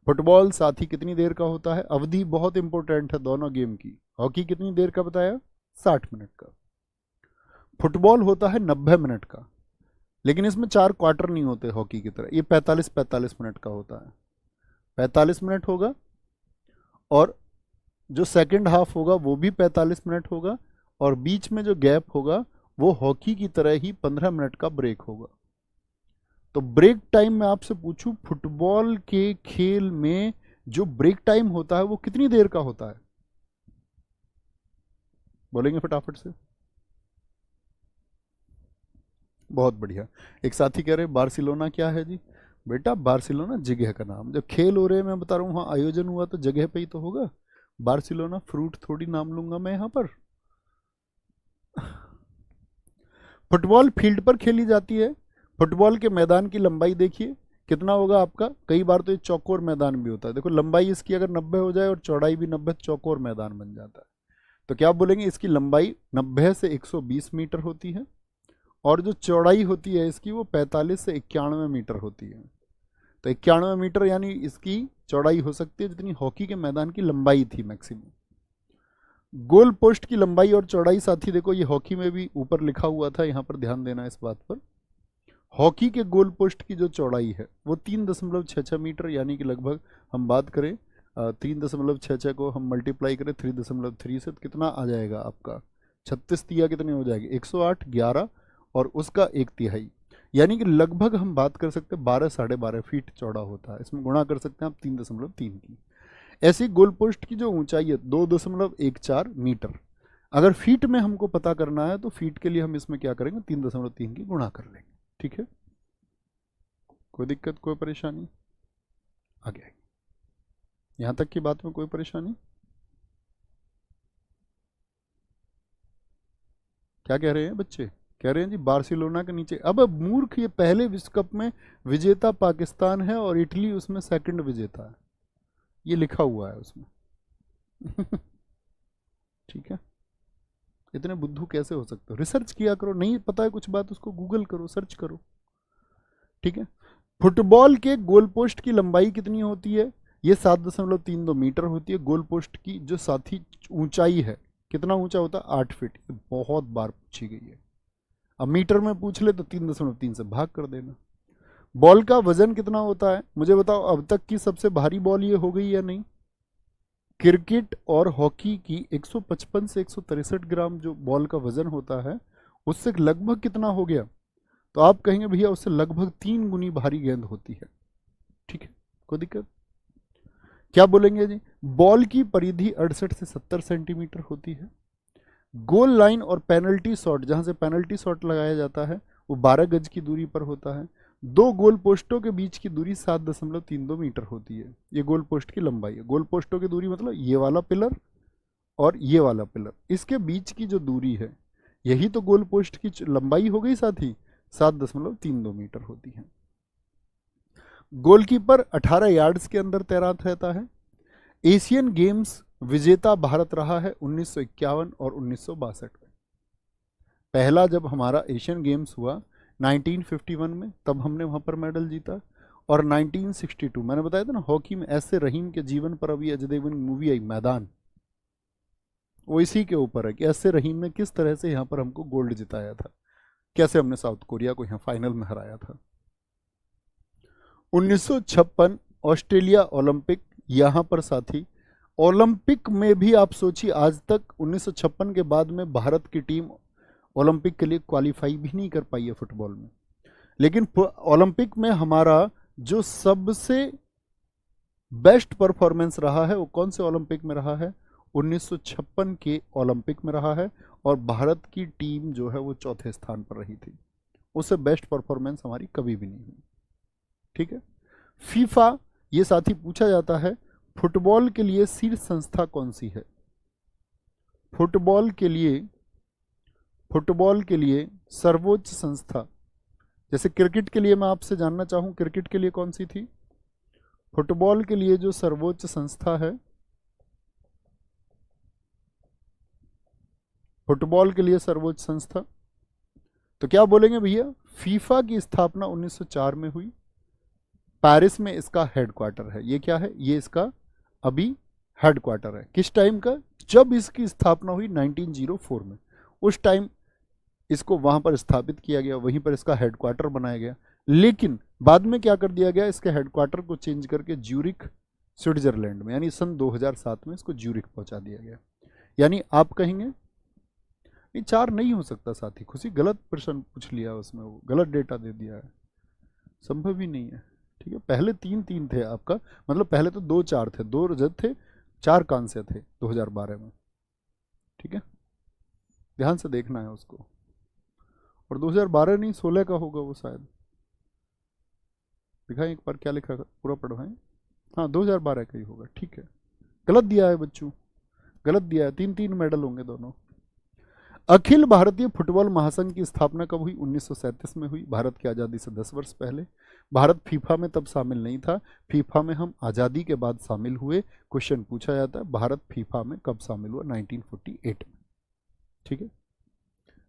फुटबॉल साथी कितनी देर का होता है? अवधि बहुत इंपॉर्टेंट है दोनों गेम की। हॉकी कितनी देर का बताया? 60 मिनट का। फुटबॉल होता है 90 मिनट का, लेकिन इसमें 4 क्वार्टर नहीं होते हॉकी की तरह। ये 45-45 मिनट का होता है। 45 मिनट होगा, और जो सेकंड हाफ होगा वो भी 45 मिनट होगा, और बीच में जो गैप होगा वो हॉकी की तरह ही 15 मिनट का ब्रेक होगा। तो ब्रेक टाइम में आपसे पूछूं, फुटबॉल के खेल में जो ब्रेक टाइम होता है वो कितनी देर का होता है? बोलेंगे फटाफट से? बहुत बढ़िया। एक साथी कह रहे बार्सिलोना क्या है जी? बेटा बार्सिलोना जगह का नाम। जब खेल हो रहे हैं, मैं बता रहा हूँ, वहां आयोजन हुआ तो जगह पे ही तो होगा। बार्सिलोना फ्रूट थोड़ी नाम लूंगा मैं यहां पर। फुटबॉल फील्ड पर खेली जाती है। फुटबॉल के मैदान की लंबाई देखिए कितना होगा आपका। कई बार तो ये चौकोर मैदान भी होता है। देखो लंबाई इसकी अगर 90 हो जाए और चौड़ाई भी 90, चौकोर मैदान बन जाता है। तो क्या बोलेंगे? इसकी लंबाई 90 से 120 मीटर होती है, और जो चौड़ाई होती है इसकी वो 45 से 91 मीटर होती है। तो 91 मीटर यानी इसकी चौड़ाई हो सकती है जितनी हॉकी के मैदान की लंबाई थी मैक्सिमम। गोल पोस्ट की लंबाई और चौड़ाई साथी देखो, ये हॉकी में भी ऊपर लिखा हुआ था, यहां पर ध्यान देना इस बात पर। हॉकी के गोल पोस्ट की जो चौड़ाई है वो 3.66 मीटर, यानी कि लगभग हम बात करें 3.66 को हम मल्टीप्लाई करें 3.3 से, तो कितना आ जाएगा आपका? 36 तिया कितने हो जाएंगे? 108, 11 और उसका 1/3, यानी कि लगभग हम बात कर सकते हैं 12 साढ़े 12 फीट चौड़ा होता है। इसमें गुणा कर सकते हैं आप 3.3 की। ऐसी गोल पोस्ट की जो ऊंचाई है 2.14 मीटर। अगर फीट में हमको पता करना है तो फीट के लिए हम इसमें क्या करेंगे? 3.3 की गुणा कर लेंगे। ठीक है, कोई दिक्कत, कोई परेशानी? आगे आएगी। यहां तक की बात में कोई परेशानी? क्या कह रहे हैं बच्चे? कह रहे हैं जी बार्सिलोना के नीचे। अब मूर्ख, ये पहले विश्व कप में विजेता पाकिस्तान है और इटली उसमें सेकंड विजेता है, ये लिखा हुआ है उसमें। ठीक है, इतने बुद्धू कैसे हो सकते हो? रिसर्च किया करो, नहीं पता है कुछ बात उसको गूगल करो, सर्च करो। ठीक है, फुटबॉल के गोल पोस्ट की लंबाई कितनी होती है? ये 7.32 मीटर होती है। गोल पोस्ट की जो साथी ऊंचाई है, कितना ऊंचा होता है? 8 फीट। बहुत बार पूछी गई है। अब मीटर में पूछ ले तो 3.3 से भाग कर देना। बॉल का वजन कितना होता है? मुझे बताओ, अब तक की सबसे भारी बॉल ये हो गई या नहीं? क्रिकेट और हॉकी की 155 से 163 ग्राम जो बॉल का वजन होता है, उससे लगभग कितना हो गया? तो आप कहेंगे भैया उससे लगभग 3 गुनी भारी गेंद होती है। ठीक है, कोई दिक्कत? क्या बोलेंगे जी? बॉल की परिधि 68 से 70 सेंटीमीटर होती है। गोल लाइन और पेनल्टी शॉट, जहां से पेनल्टी शॉट लगाया जाता है, वो 12 गज की दूरी पर होता है। 2 गोल पोस्टों के बीच की दूरी 7.32 मीटर होती है। ये गोल पोस्ट की लंबाई है। गोल पोस्टों की दूरी मतलब ये वाला पिलर और ये वाला पिलर, इसके बीच की जो दूरी है, यही तो गोल पोस्ट की लंबाई हो गई साथी, 7.32 मीटर होती है। गोलकीपर 18 यार्ड्स के अंदर तैनात रहता है। एशियन गेम्स विजेता भारत रहा है 1951 और 1962 में। पहला जब हमारा एशियन गेम्स हुआ 1951 में, तब हमने वहां पर मेडल जीता। और 1962 मैंने बताया था ना, हॉकी में एस ए रहीम के जीवन पर अभी अजय देवगन की मूवी आई मैदान, वो इसी के ऊपर है कि एस ए रहीम ने किस तरह से यहाँ पर हमको गोल्ड जिताया था, कैसे हमने साउथ कोरिया को यहाँ फाइनल में हराया था। 1956 ऑस्ट्रेलिया ओलंपिक, यहाँ पर साथी ओलंपिक में भी आप सोचिए आज तक 1956 के बाद में भारत की टीम ओलंपिक के लिए क्वालिफाई भी नहीं कर पाई है फुटबॉल में। लेकिन ओलंपिक में हमारा जो सबसे बेस्ट परफॉर्मेंस रहा है वो कौन से ओलंपिक में रहा है, 1956 के ओलंपिक में रहा है, और भारत की टीम जो है वो चौथे स्थान पर रही थी। उससे बेस्ट परफॉर्मेंस हमारी कभी भी नहीं हुई। ठीक है। फीफा, ये साथी पूछा जाता है फुटबॉल के लिए शीर्ष संस्था कौन सी है। फुटबॉल के लिए सर्वोच्च संस्था, जैसे क्रिकेट के लिए मैं आपसे जानना चाहूं क्रिकेट के लिए कौन सी थी, फुटबॉल के लिए जो सर्वोच्च संस्था है, फुटबॉल के लिए सर्वोच्च संस्था, तो क्या बोलेंगे भैया, फीफा की स्थापना 1904 में हुई, पेरिस में इसका हेडक्वार्टर है। ये क्या है, ये इसका अभी हेडक्वार्टर है। किस टाइम का, जब इसकी स्थापना हुई 1904 में, उस टाइम इसको वहां पर स्थापित किया गया, वहीं पर इसका हेडक्वार्टर बनाया गया। लेकिन बाद में क्या कर दिया गया, इसके हेडक्वार्टर को चेंज करके ज्यूरिख स्विट्जरलैंड में, यानी सन 2007 में इसको ज्यूरिख पहुंचा दिया गया। यानी आप कहेंगे नहीं 4 नहीं हो सकता साथी, खुशी गलत प्रश्न पूछ लिया उसमें, वो गलत डेटा दे दिया है, संभव ही नहीं है। ठीक है, पहले 3-3 थे आपका, मतलब पहले तो 2-4 थे, 2 रजत थे 4 कांस्य थे 2012 में। ठीक है, ध्यान से देखना है उसको, और 2012 नहीं 16 का होगा वो शायद, दिखाएं एक बार क्या लिखा है, पूरा पढ़वाएं। हाँ 2012 का ही होगा। ठीक है, गलत दिया है बच्चों, गलत दिया है, 3-3 मेडल होंगे दोनों। अखिल भारतीय फुटबॉल महासंघ की स्थापना कब हुई, 1937 में हुई, भारत की आज़ादी से 10 वर्ष पहले। भारत फीफा में तब शामिल नहीं था, फीफा में हम आज़ादी के बाद शामिल हुए। क्वेश्चन पूछा जाता है भारत फीफा में कब शामिल हुआ, 1948 में। ठीक है,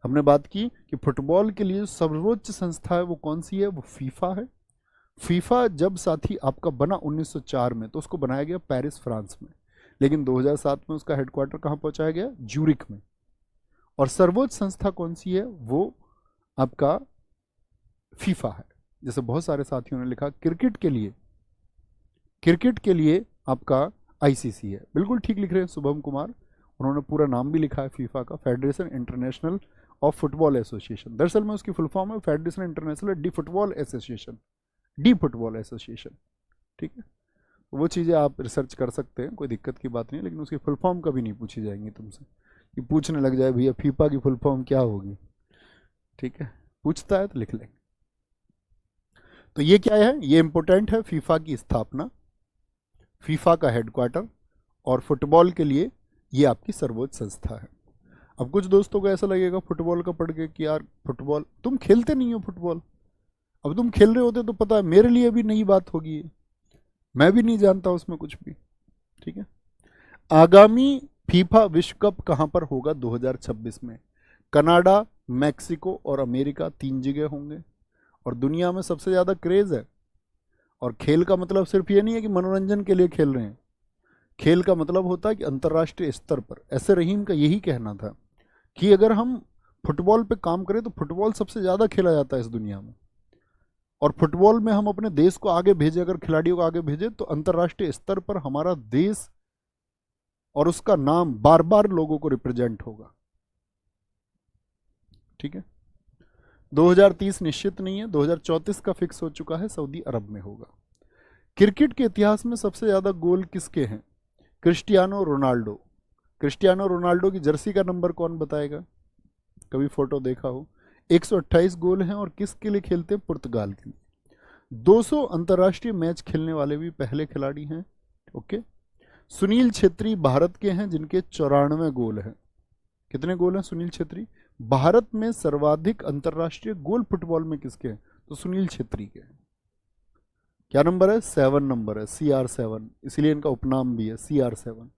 हमने बात की कि फुटबॉल के लिए सर्वोच्च संस्था है वो कौन सी है, वो फीफा है। फीफा जब साथी आपका बना 1904 में, तो उसको बनाया गया पेरिस फ्रांस में, लेकिन 2007 में उसका हेडक्वार्टर कहाँ पहुंचाया गया, ज्यूरिख में। और सर्वोच्च संस्था कौन सी है, वो आपका फीफा है। जैसे बहुत सारे साथियों ने लिखा क्रिकेट के लिए आपका आईसीसी है, बिल्कुल ठीक लिख रहे हैं शुभम कुमार, उन्होंने पूरा नाम भी लिखा है फीफा का, federation international of football association. दरअसल में उसकी फुल फॉर्म है federation international D football association. ठीक है, वो चीज़ें आप रिसर्च कर सकते हैं, कोई दिक्कत की बात नहीं, लेकिन उसकी फुल फॉर्म कभी नहीं पूछी जाएंगी तुमसे, कि पूछने लग जाए भैया फीफा की फुल फॉर्म क्या होगी। ठीक है, पूछता है तो लिख लेंगे। तो ये क्या है, ये इंपॉर्टेंट है, फीफा की स्थापना, फीफा का हेडक्वार्टर, और फुटबॉल के लिए ये आपकी सर्वोच्च संस्था है। अब कुछ दोस्तों को ऐसा लगेगा फुटबॉल का पढ़ के कि यार फुटबॉल तुम खेलते नहीं हो फुटबॉल, अब तुम खेल रहे होते तो पता है मेरे लिए भी नई बात होगी, मैं भी नहीं जानता उसमें कुछ भी। ठीक है, आगामी फीफा विश्व कप कहां पर होगा 2026 में, कनाडा, मैक्सिको और अमेरिका 3 जगह होंगे। और दुनिया में सबसे ज़्यादा क्रेज़ है, और खेल का मतलब सिर्फ ये नहीं है कि मनोरंजन के लिए खेल रहे हैं, खेल का मतलब होता है कि अंतर्राष्ट्रीय स्तर पर। ऐसे रहीम का यही कहना था कि अगर हम फुटबॉल पे काम करें तो फुटबॉल सबसे ज़्यादा खेला जाता है इस दुनिया में, और फुटबॉल में हम अपने देश को आगे भेजें, अगर खिलाड़ियों को आगे भेजें तो अंतर्राष्ट्रीय स्तर पर हमारा देश और उसका नाम बार बार लोगों को रिप्रेजेंट होगा। ठीक है, 2030 निश्चित नहीं है, 2034 का फिक्स हो चुका है, सऊदी अरब में होगा। क्रिकेट के इतिहास में सबसे ज़्यादा गोल किसके हैं, क्रिस्टियानो रोनाल्डो। क्रिस्टियानो रोनाल्डो की जर्सी का नंबर कौन बताएगा, कभी फोटो देखा हो। 128 गोल हैं, और किसके लिए खेलते हैं, पुर्तगाल के लिए। 200 अंतर्राष्ट्रीय मैच खेलने वाले भी पहले खिलाड़ी हैं। ओके, सुनील छेत्री भारत के हैं जिनके 94 गोल हैं। कितने गोल हैं सुनील छेत्री, भारत में सर्वाधिक अंतर्राष्ट्रीय गोल फुटबॉल में किसके हैं, तो सुनील छेत्री के हैं। क्या नंबर है, 7 नंबर है, CR7, इसीलिए इनका उपनाम भी है CR7,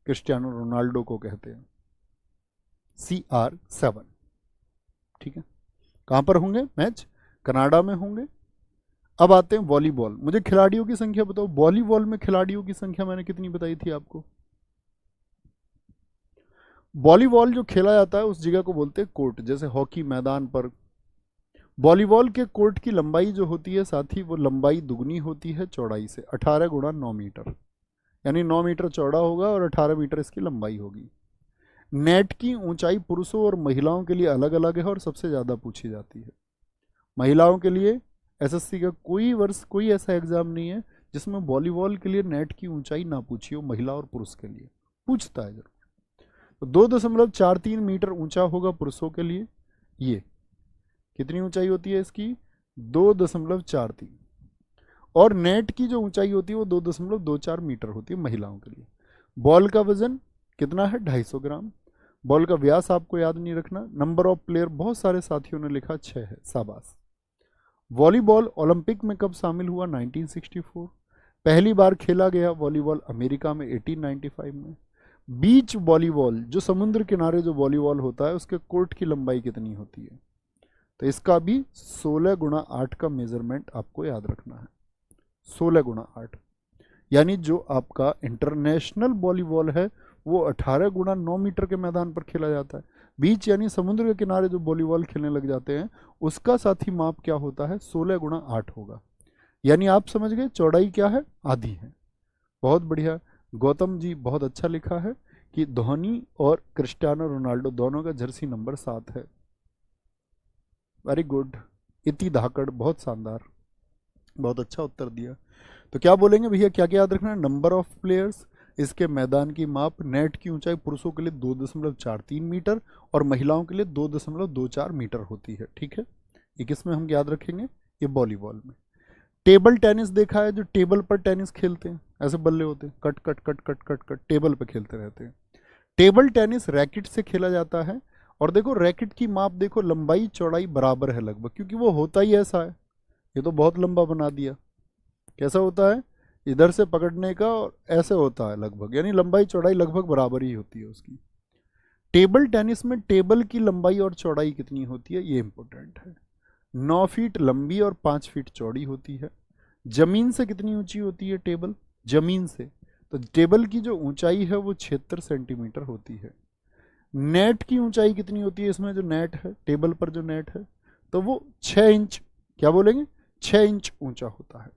क्रिस्टियानो रोनाल्डो को कहते हैं CR7। ठीक है, कहां पर होंगे मैच, कनाडा में होंगे, अब आते हैं वॉलीबॉल। मुझे खिलाड़ियों की संख्या बताओ, वॉलीबॉल में खिलाड़ियों की संख्या मैंने कितनी बताई थी आपको? वॉलीबॉल जो खेला जाता है उस जगह को बोलते हैं कोर्ट। जैसे हॉकी मैदान पर वॉलीबॉल के कोर्ट की लंबाई जो होती है साथ ही वो लंबाई दुगनी होती है चौड़ाई से, 18 × 9 मीटर, यानी 9 मीटर चौड़ा होगा और 18 मीटर इसकी लंबाई होगी। नेट की ऊंचाई पुरुषों और महिलाओं के लिए अलग अलग है और सबसे ज़्यादा पूछी जाती है। महिलाओं के लिए एसएससी का कोई वर्ष कोई ऐसा एग्जाम नहीं है जिसमें वॉलीबॉल के लिए नेट की ऊंचाई ना पूछी हो, महिला और पुरुष के लिए पूछता है जरूर। तो 2.43 मीटर ऊंचा होगा पुरुषों के लिए। ये कितनी ऊंचाई होती है इसकी? 2.43। और नेट की जो ऊंचाई होती है वो 2.24 मीटर होती है महिलाओं के लिए। बॉल का वजन कितना है? 250 ग्राम। बॉल का व्यास आपको याद नहीं रखना। नंबर ऑफ प्लेयर बहुत सारे साथियों ने लिखा 6 है, शाबाश। वॉलीबॉल ओलंपिक में कब शामिल हुआ? 1964। पहली बार खेला गया वॉलीबॉल अमेरिका में 1895 में। बीच वॉलीबॉल, जो समुद्र किनारे जो वॉलीबॉल होता है उसके कोर्ट की लंबाई कितनी होती है? तो इसका भी 16 × 8 का मेजरमेंट आपको याद रखना है। 16 × 8 यानी जो आपका इंटरनेशनल वॉलीबॉल है वो 18 × 9 मीटर के मैदान पर खेला जाता है। बीच यानी समुद्र के किनारे जो वॉलीबॉल खेलने लग जाते हैं उसका साथी माप क्या होता है? 16 × 8 होगा। यानी आप समझ गए चौड़ाई क्या है? आधी है। बहुत बढ़िया। गौतम जी बहुत अच्छा लिखा है कि धोनी और क्रिस्टियानो रोनाल्डो दोनों का जर्सी नंबर 7 है। Very good. इति धाकड़, बहुत शानदार, बहुत अच्छा उत्तर दिया। तो क्या बोलेंगे भैया, क्या क्या याद रखना है? नंबर ऑफ प्लेयर्स, इसके मैदान की माप, नेट की ऊंचाई पुरुषों के लिए 2.43 मीटर और महिलाओं के लिए 2.24 मीटर होती है। ठीक है, ये किस में हम याद रखेंगे? ये वॉलीबॉल में। टेबल टेनिस देखा है, जो टेबल पर टेनिस खेलते हैं, ऐसे बल्ले होते हैं, cut cut cut cut cut cut table पर खेलते रहते हैं। टेबल टेनिस रैकेट से खेला जाता है। और देखो रैकेट की माप देखो, लंबाई चौड़ाई बराबर है लगभग, क्योंकि वो होता ही ऐसा है। ये तो बहुत लंबा बना दिया। कैसा होता है? इधर से पकड़ने का और ऐसे होता है लगभग, यानी लंबाई चौड़ाई लगभग बराबर ही होती है उसकी। टेबल टेनिस में टेबल की लंबाई और चौड़ाई कितनी होती है? ये इंपॉर्टेंट है। 9 फीट लंबी और 5 फीट चौड़ी होती है। जमीन से कितनी ऊंची होती है टेबल? जमीन से तो टेबल की जो ऊंचाई है वो 76 सेंटीमीटर होती है। नेट की ऊंचाई कितनी होती है? इसमें जो नेट है, टेबल पर जो नेट है, तो वो 6 इंच, क्या बोलेंगे, 6 इंच ऊंचा होता है।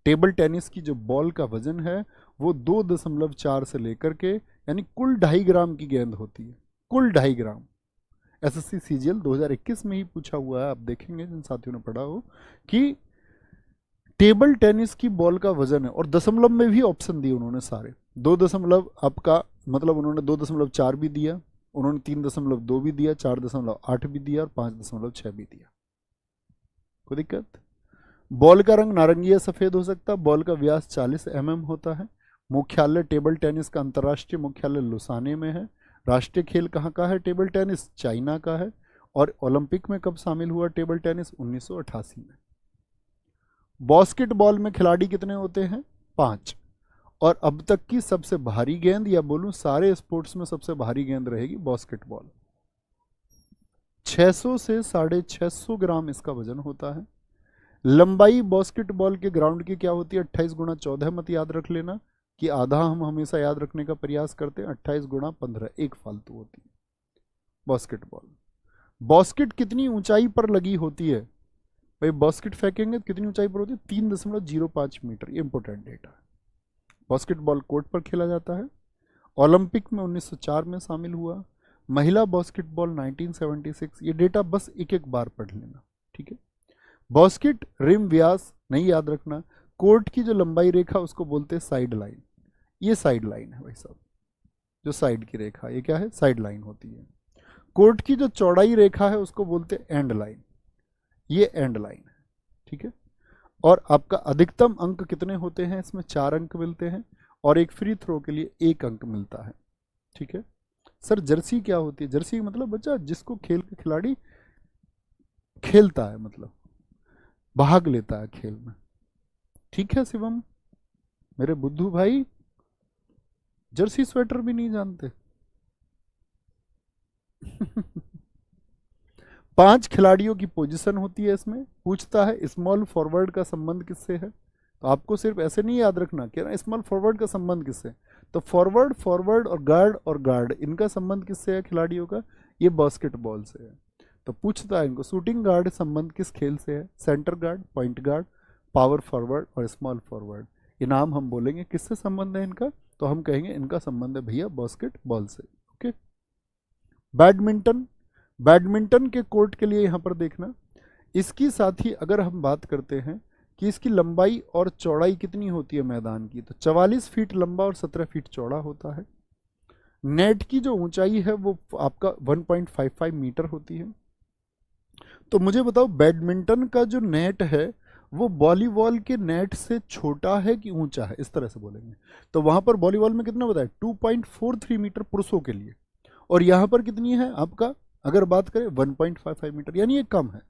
टेबल टेनिस की जो बॉल का वजन है वो 2.4 से लेकर के, यानी कुल 2.5 ग्राम की गेंद होती है, कुल 2.5 ग्राम। एसएससी सीजीएल 2021 में ही पूछा हुआ है, आप देखेंगे जिन साथियों ने पढ़ा हो कि टेबल टेनिस की बॉल का वजन है। और दशमलव में भी ऑप्शन दिए उन्होंने सारे, 2 दशमलव आपका मतलब उन्होंने 2.4 भी दिया, उन्होंने 3.2 भी दिया, 4.8 भी दिया और 5.6 भी दिया। कोई दिक्कत? बॉल का रंग नारंगी या सफेद हो सकता है। बॉल का व्यास 40 होता है। मुख्यालय टेबल टेनिस का अंतर्राष्ट्रीय मुख्यालय लुसाने में है। राष्ट्रीय खेल कहाँ का है टेबल टेनिस? चाइना का है। और ओलंपिक में कब शामिल हुआ टेबल टेनिस? 1988 में। बास्केटबॉल में खिलाड़ी कितने होते हैं? 5। और अब तक की सबसे भारी गेंद, या बोलूं सारे स्पोर्ट्स में सबसे भारी गेंद रहेगी बास्केटबॉल। 600 से 650 ग्राम इसका वजन होता है। लंबाई बास्केटबॉल के ग्राउंड की क्या होती है? 28 × 14। मत याद रख लेना कि आधा हम हमेशा याद रखने का प्रयास करते हैं। 28 × 15 एक फालतू होती है बास्केटबॉल। बास्केट कितनी ऊंचाई पर लगी होती है? भाई बास्केट फेंकेंगे तो कितनी ऊंचाई पर होती है? 3.05 मीटर। ये इंपॉर्टेंट डेटा है। बास्केटबॉल कोर्ट पर खेला जाता है। ओलंपिक में 1904 में शामिल हुआ। महिला बास्केटबॉल 1976। ये डेटा बस एक एक बार पढ़ लेना, ठीक है। बास्केट रिम व्यास नहीं याद रखना। कोर्ट की जो लंबाई रेखा उसको बोलते हैं साइड लाइन। ये साइड लाइन है भाई साहब, जो साइड की रेखा, ये क्या है? साइड लाइन होती है। कोर्ट की जो चौड़ाई रेखा है उसको बोलते हैं एंड लाइन। ये एंड लाइन है, ठीक है। और आपका अधिकतम अंक कितने होते हैं? इसमें 4 अंक मिलते हैं और एक फ्री थ्रो के लिए 1 अंक मिलता है, ठीक है। सर जर्सी क्या होती है? जर्सी मतलब बच्चा जिसको खेल के खिलाड़ी खेलता है, मतलब भाग लेता है खेल में, ठीक है। शिवम मेरे बुद्धू भाई जर्सी स्वेटर भी नहीं जानते। 5 खिलाड़ियों की पोजीशन होती है इसमें। पूछता है स्मॉल फॉरवर्ड का संबंध किससे है, तो आपको सिर्फ ऐसे नहीं याद रखना कि ना स्मॉल फॉरवर्ड का संबंध किससे, तो फॉरवर्ड, फॉरवर्ड और गार्ड इनका संबंध किससे है खिलाड़ियों का, ये बास्केटबॉल से है। तो पूछता है इनको शूटिंग गार्ड संबंध किस खेल से है, centre guard, point guard, power forward और स्मॉल फॉरवर्ड। ये नाम हम बोलेंगे किससे संबंध है इनका, तो हम कहेंगे इनका संबंध है भैया बास्केटबॉल से। ओके। बैडमिंटन, बैडमिंटन के कोर्ट के लिए यहाँ पर देखना, इसकी साथ ही अगर हम बात करते हैं कि इसकी लंबाई और चौड़ाई कितनी होती है मैदान की, तो 44 फीट लंबा और 17 फीट चौड़ा होता है। नेट की जो ऊंचाई है वो आपका 1.55 मीटर होती है। तो मुझे बताओ बैडमिंटन का जो नेट है वो वॉलीबॉल के नेट से छोटा है कि ऊंचा है, इस तरह से बोलेंगे। तो वहां पर वॉलीबॉल में कितना बताया, 2.43 मीटर पुरुषों के लिए, और यहां पर कितनी है आपका, अगर बात करें 1.55 मीटर, यानी ये कम है।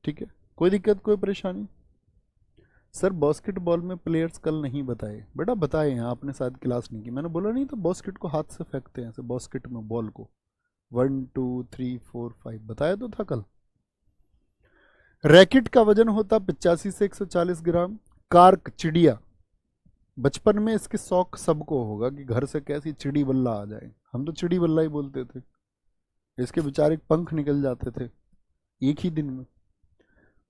ठीक है, कोई दिक्कत, कोई परेशानी। सर बास्केटबॉल में प्लेयर्स कल नहीं बताए, बेटा बताए हैं, आपने शायद क्लास नहीं की, मैंने बोला नहीं तो बास्केट को हाथ से फेंकते हैं ऐसे, बास्केट में बॉल को 1 2 3 4 5 बताया तो था कल। रैकेट का वजन होता 85 से 140 ग्राम। कार्क, चिड़िया, बचपन में इसके शौक सबको होगा कि घर से कैसी चिड़ी बल्ला आ जाए, हम तो चिड़ी बल्ला ही बोलते थे। इसके बेचारे पंख निकल जाते थे एक ही दिन में।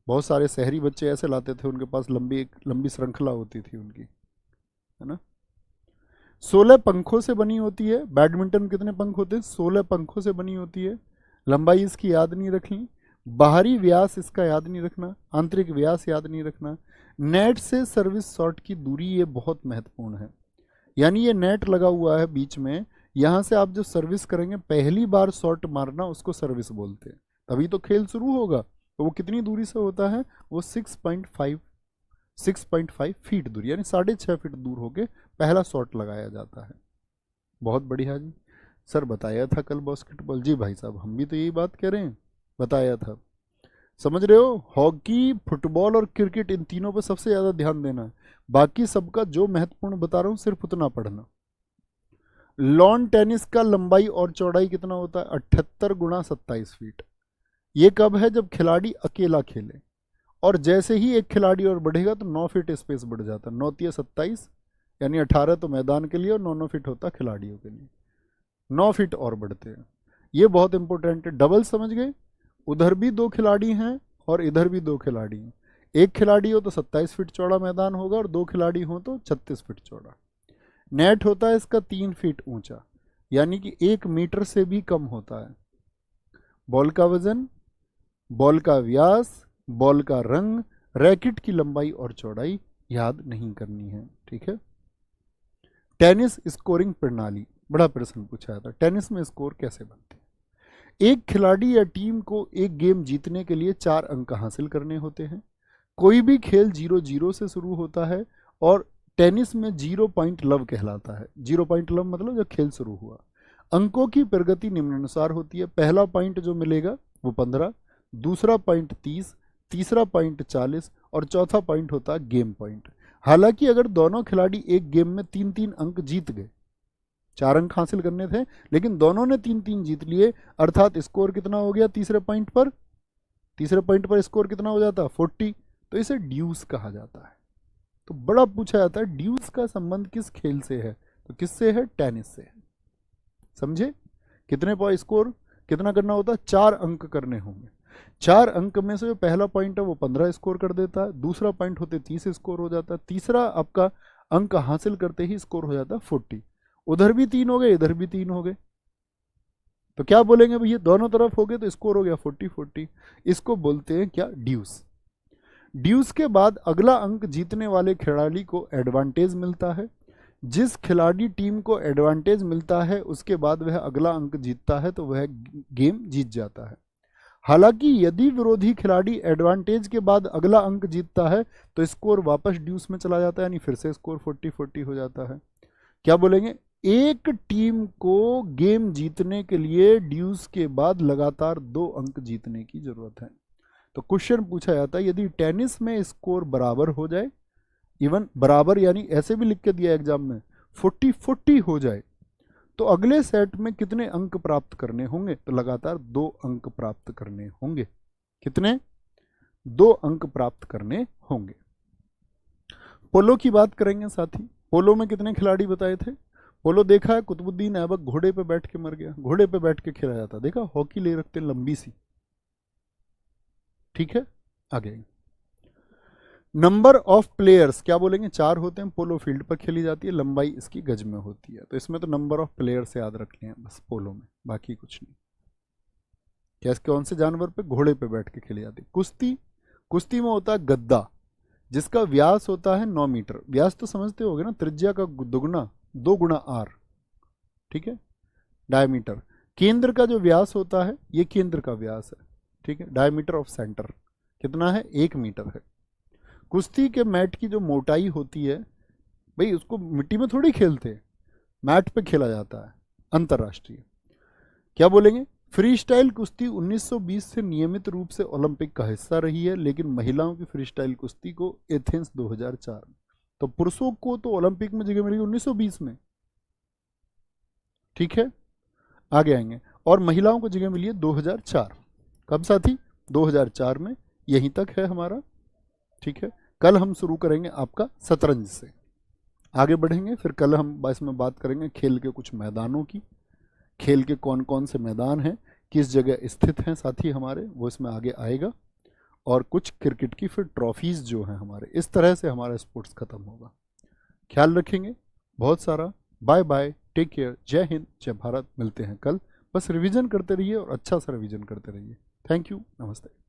बहुत सारे शहरी बच्चे ऐसे लाते थे, उनके पास लंबी लंबी श्रृंखला होती थी उनकी, है ना। 16 पंखों से बनी होती है। बैडमिंटन में कितने पंख होते हैं, 16 पंखों से बनी होती है। लंबाई इसकी याद नहीं रखनी, बाहरी व्यास इसका याद नहीं रखना, आंतरिक व्यास याद नहीं रखना। नेट से सर्विस शॉट की दूरी ये बहुत महत्वपूर्ण है, यानी ये नेट लगा हुआ है बीच में, यहाँ से आप जो सर्विस करेंगे पहली बार शॉट मारना उसको सर्विस बोलते हैं, तभी तो खेल शुरू होगा। तो वो कितनी दूरी से होता है, वो 6.5 फीट दूरी, यानी 6.5 फीट दूर होके पहला शॉट लगाया जाता है। बहुत बढ़िया जी। सर बताया था कल बास्केटबॉल, जी भाई साहब हम भी तो यही बात कह रहे हैं, बताया था। समझ रहे हो, हॉकी, फुटबॉल और क्रिकेट, इन तीनों पर सबसे ज़्यादा ध्यान देना है, बाकी सबका जो महत्वपूर्ण बता रहा हूँ सिर्फ उतना पढ़ना। लॉन टेनिस का लंबाई और चौड़ाई कितना होता है, 78 गुणा 27 फीट। ये कब है, जब खिलाड़ी अकेला खेले, और जैसे ही एक खिलाड़ी और बढ़ेगा तो 9 फीट स्पेस बढ़ जाता है, 9 × 27 यानी 18 तो मैदान के लिए और 9 फीट होता है खिलाड़ियों के लिए, 9 फीट और बढ़ते हैं। ये बहुत इंपॉर्टेंट है, डबल समझ गए, उधर भी 2 खिलाड़ी हैं और इधर भी 2 खिलाड़ी हैं। एक खिलाड़ी हो तो 27 फीट चौड़ा मैदान होगा और 2 खिलाड़ी हो तो 36 फीट चौड़ा। नेट होता है इसका 3 फीट ऊंचा, यानी कि 1 मीटर से भी कम होता है। बॉल का वजन, बॉल का व्यास, बॉल का रंग, रैकेट की लंबाई और चौड़ाई याद नहीं करनी है, ठीक है। टेनिस स्कोरिंग प्रणाली, बड़ा प्रश्न पूछा था, टेनिस में स्कोर कैसे बनते हैं। एक खिलाड़ी या टीम को एक गेम जीतने के लिए 4 अंक हासिल करने होते हैं। कोई भी खेल 0-0 से शुरू होता है और टेनिस में 0 पॉइंट लव कहलाता है। 0 पॉइंट लव मतलब जब खेल शुरू हुआ। अंकों की प्रगति निम्नानुसार होती है, पहला पॉइंट जो मिलेगा वो 15, दूसरा पॉइंट 30, तीसरा पॉइंट 40 और चौथा पॉइंट होता है गेम पॉइंट। हालांकि अगर दोनों खिलाड़ी एक गेम में 3-3 अंक जीत गए, 4 अंक हासिल करने थे लेकिन दोनों ने 3-3 जीत लिए, अर्थात स्कोर कितना हो गया तीसरे पॉइंट पर स्कोर कितना हो जाता है 40, तो इसे ड्यूस कहा जाता है। तो बड़ा पूछा जाता है ड्यूस का संबंध किस खेल से है, तो किससे है, टेनिस से है। समझे, कितने पॉइंट स्कोर कितना करना होता है, 4 अंक करने होंगे। 4 अंक में से जो पहला पॉइंट है वो 15 स्कोर कर देता है, दूसरा पॉइंट होते 30 स्कोर हो जाता है, तीसरा आपका अंक हासिल करते ही स्कोर हो जाता है 40। उधर भी 3 हो गए, इधर भी 3 हो गए, तो क्या बोलेंगे भैया, दोनों तरफ हो गए तो स्कोर हो गया 40-40। इसको बोलते हैं क्या, ड्यूस। ड्यूस के बाद अगला अंक जीतने वाले खिलाड़ी को एडवांटेज मिलता है। जिस खिलाड़ी टीम को एडवांटेज मिलता है उसके बाद वह अगला अंक जीतता है तो वह गेम जीत जाता है। हालांकि यदि विरोधी खिलाड़ी एडवांटेज के बाद अगला अंक जीतता है तो स्कोर वापस ड्यूस में चला जाता है, यानी फिर से स्कोर 40-40 हो जाता है। क्या बोलेंगे, एक टीम को गेम जीतने के लिए ड्यूस के बाद लगातार 2 अंक जीतने की जरूरत है। तो क्वेश्चन पूछा जाता है यदि टेनिस में स्कोर बराबर हो जाए, इवन बराबर यानी ऐसे भी लिख के दिया एग्जाम में 40-40 हो जाए, तो अगले सेट में कितने अंक प्राप्त करने होंगे? तो लगातार 2 अंक प्राप्त करने होंगे। कितने? 2 अंक प्राप्त करने होंगे। पोलो की बात करेंगे साथी। पोलो में कितने खिलाड़ी बताए थे? पोलो देखा है, कुतुबुद्दीन ऐबक घोड़े पे बैठ के मर गया। घोड़े पे बैठ के खेला जाता, देखा? हॉकी ले रखते लंबी सी। ठीक है, आगे नंबर ऑफ प्लेयर्स क्या बोलेंगे? 4 होते हैं। पोलो फील्ड पर खेली जाती है, लंबाई इसकी गज में होती है। तो इसमें तो नंबर ऑफ प्लेयर्स याद रखने हैं बस पोलो में, बाकी कुछ नहीं। कैसे कौन से जानवर पे? घोड़े पे बैठ के खेली जाती है। कुश्ती, कुश्ती में होता है गद्दा, जिसका व्यास होता है 9 मीटर। व्यास तो समझते होगे ना, त्रिज्या का दुगुना, 2 गुना आर। ठीक है, डायमीटर। केंद्र का जो व्यास होता है, ये केंद्र का व्यास है। ठीक है, डायमीटर ऑफ सेंटर कितना है? 1 मीटर है। कुश्ती के मैट की जो मोटाई होती है, भाई उसको मिट्टी में थोड़ी खेलते हैं, मैट पे खेला जाता है, अंतरराष्ट्रीय। क्या बोलेंगे? फ्री स्टाइल कुश्ती 1920 से नियमित रूप से ओलंपिक का हिस्सा रही है, लेकिन महिलाओं की फ्री स्टाइल कुश्ती को एथेंस 2004 में। तो पुरुषों को तो ओलंपिक में जगह मिली 1920 में। ठीक है, आगे आएंगे। और महिलाओं को जगह मिली है 2004। कब साथी? 2004 में। यहीं तक है हमारा। ठीक है, कल हम शुरू करेंगे आपका शतरंज से, आगे बढ़ेंगे। फिर कल हम इसमें बात करेंगे खेल के कुछ मैदानों की, खेल के कौन कौन से मैदान हैं, किस जगह स्थित हैं साथी हमारे, वो इसमें आगे आएगा। और कुछ क्रिकेट की फिर ट्रॉफीज जो हैं हमारे, इस तरह से हमारा स्पोर्ट्स खत्म होगा। ख्याल रखेंगे बहुत सारा। बाय बाय, टेक केयर, जय हिंद, जय भारत। मिलते हैं कल। बस रिवीजन करते रहिए और अच्छा सा रिवीजन करते रहिए। थैंक यू, नमस्ते।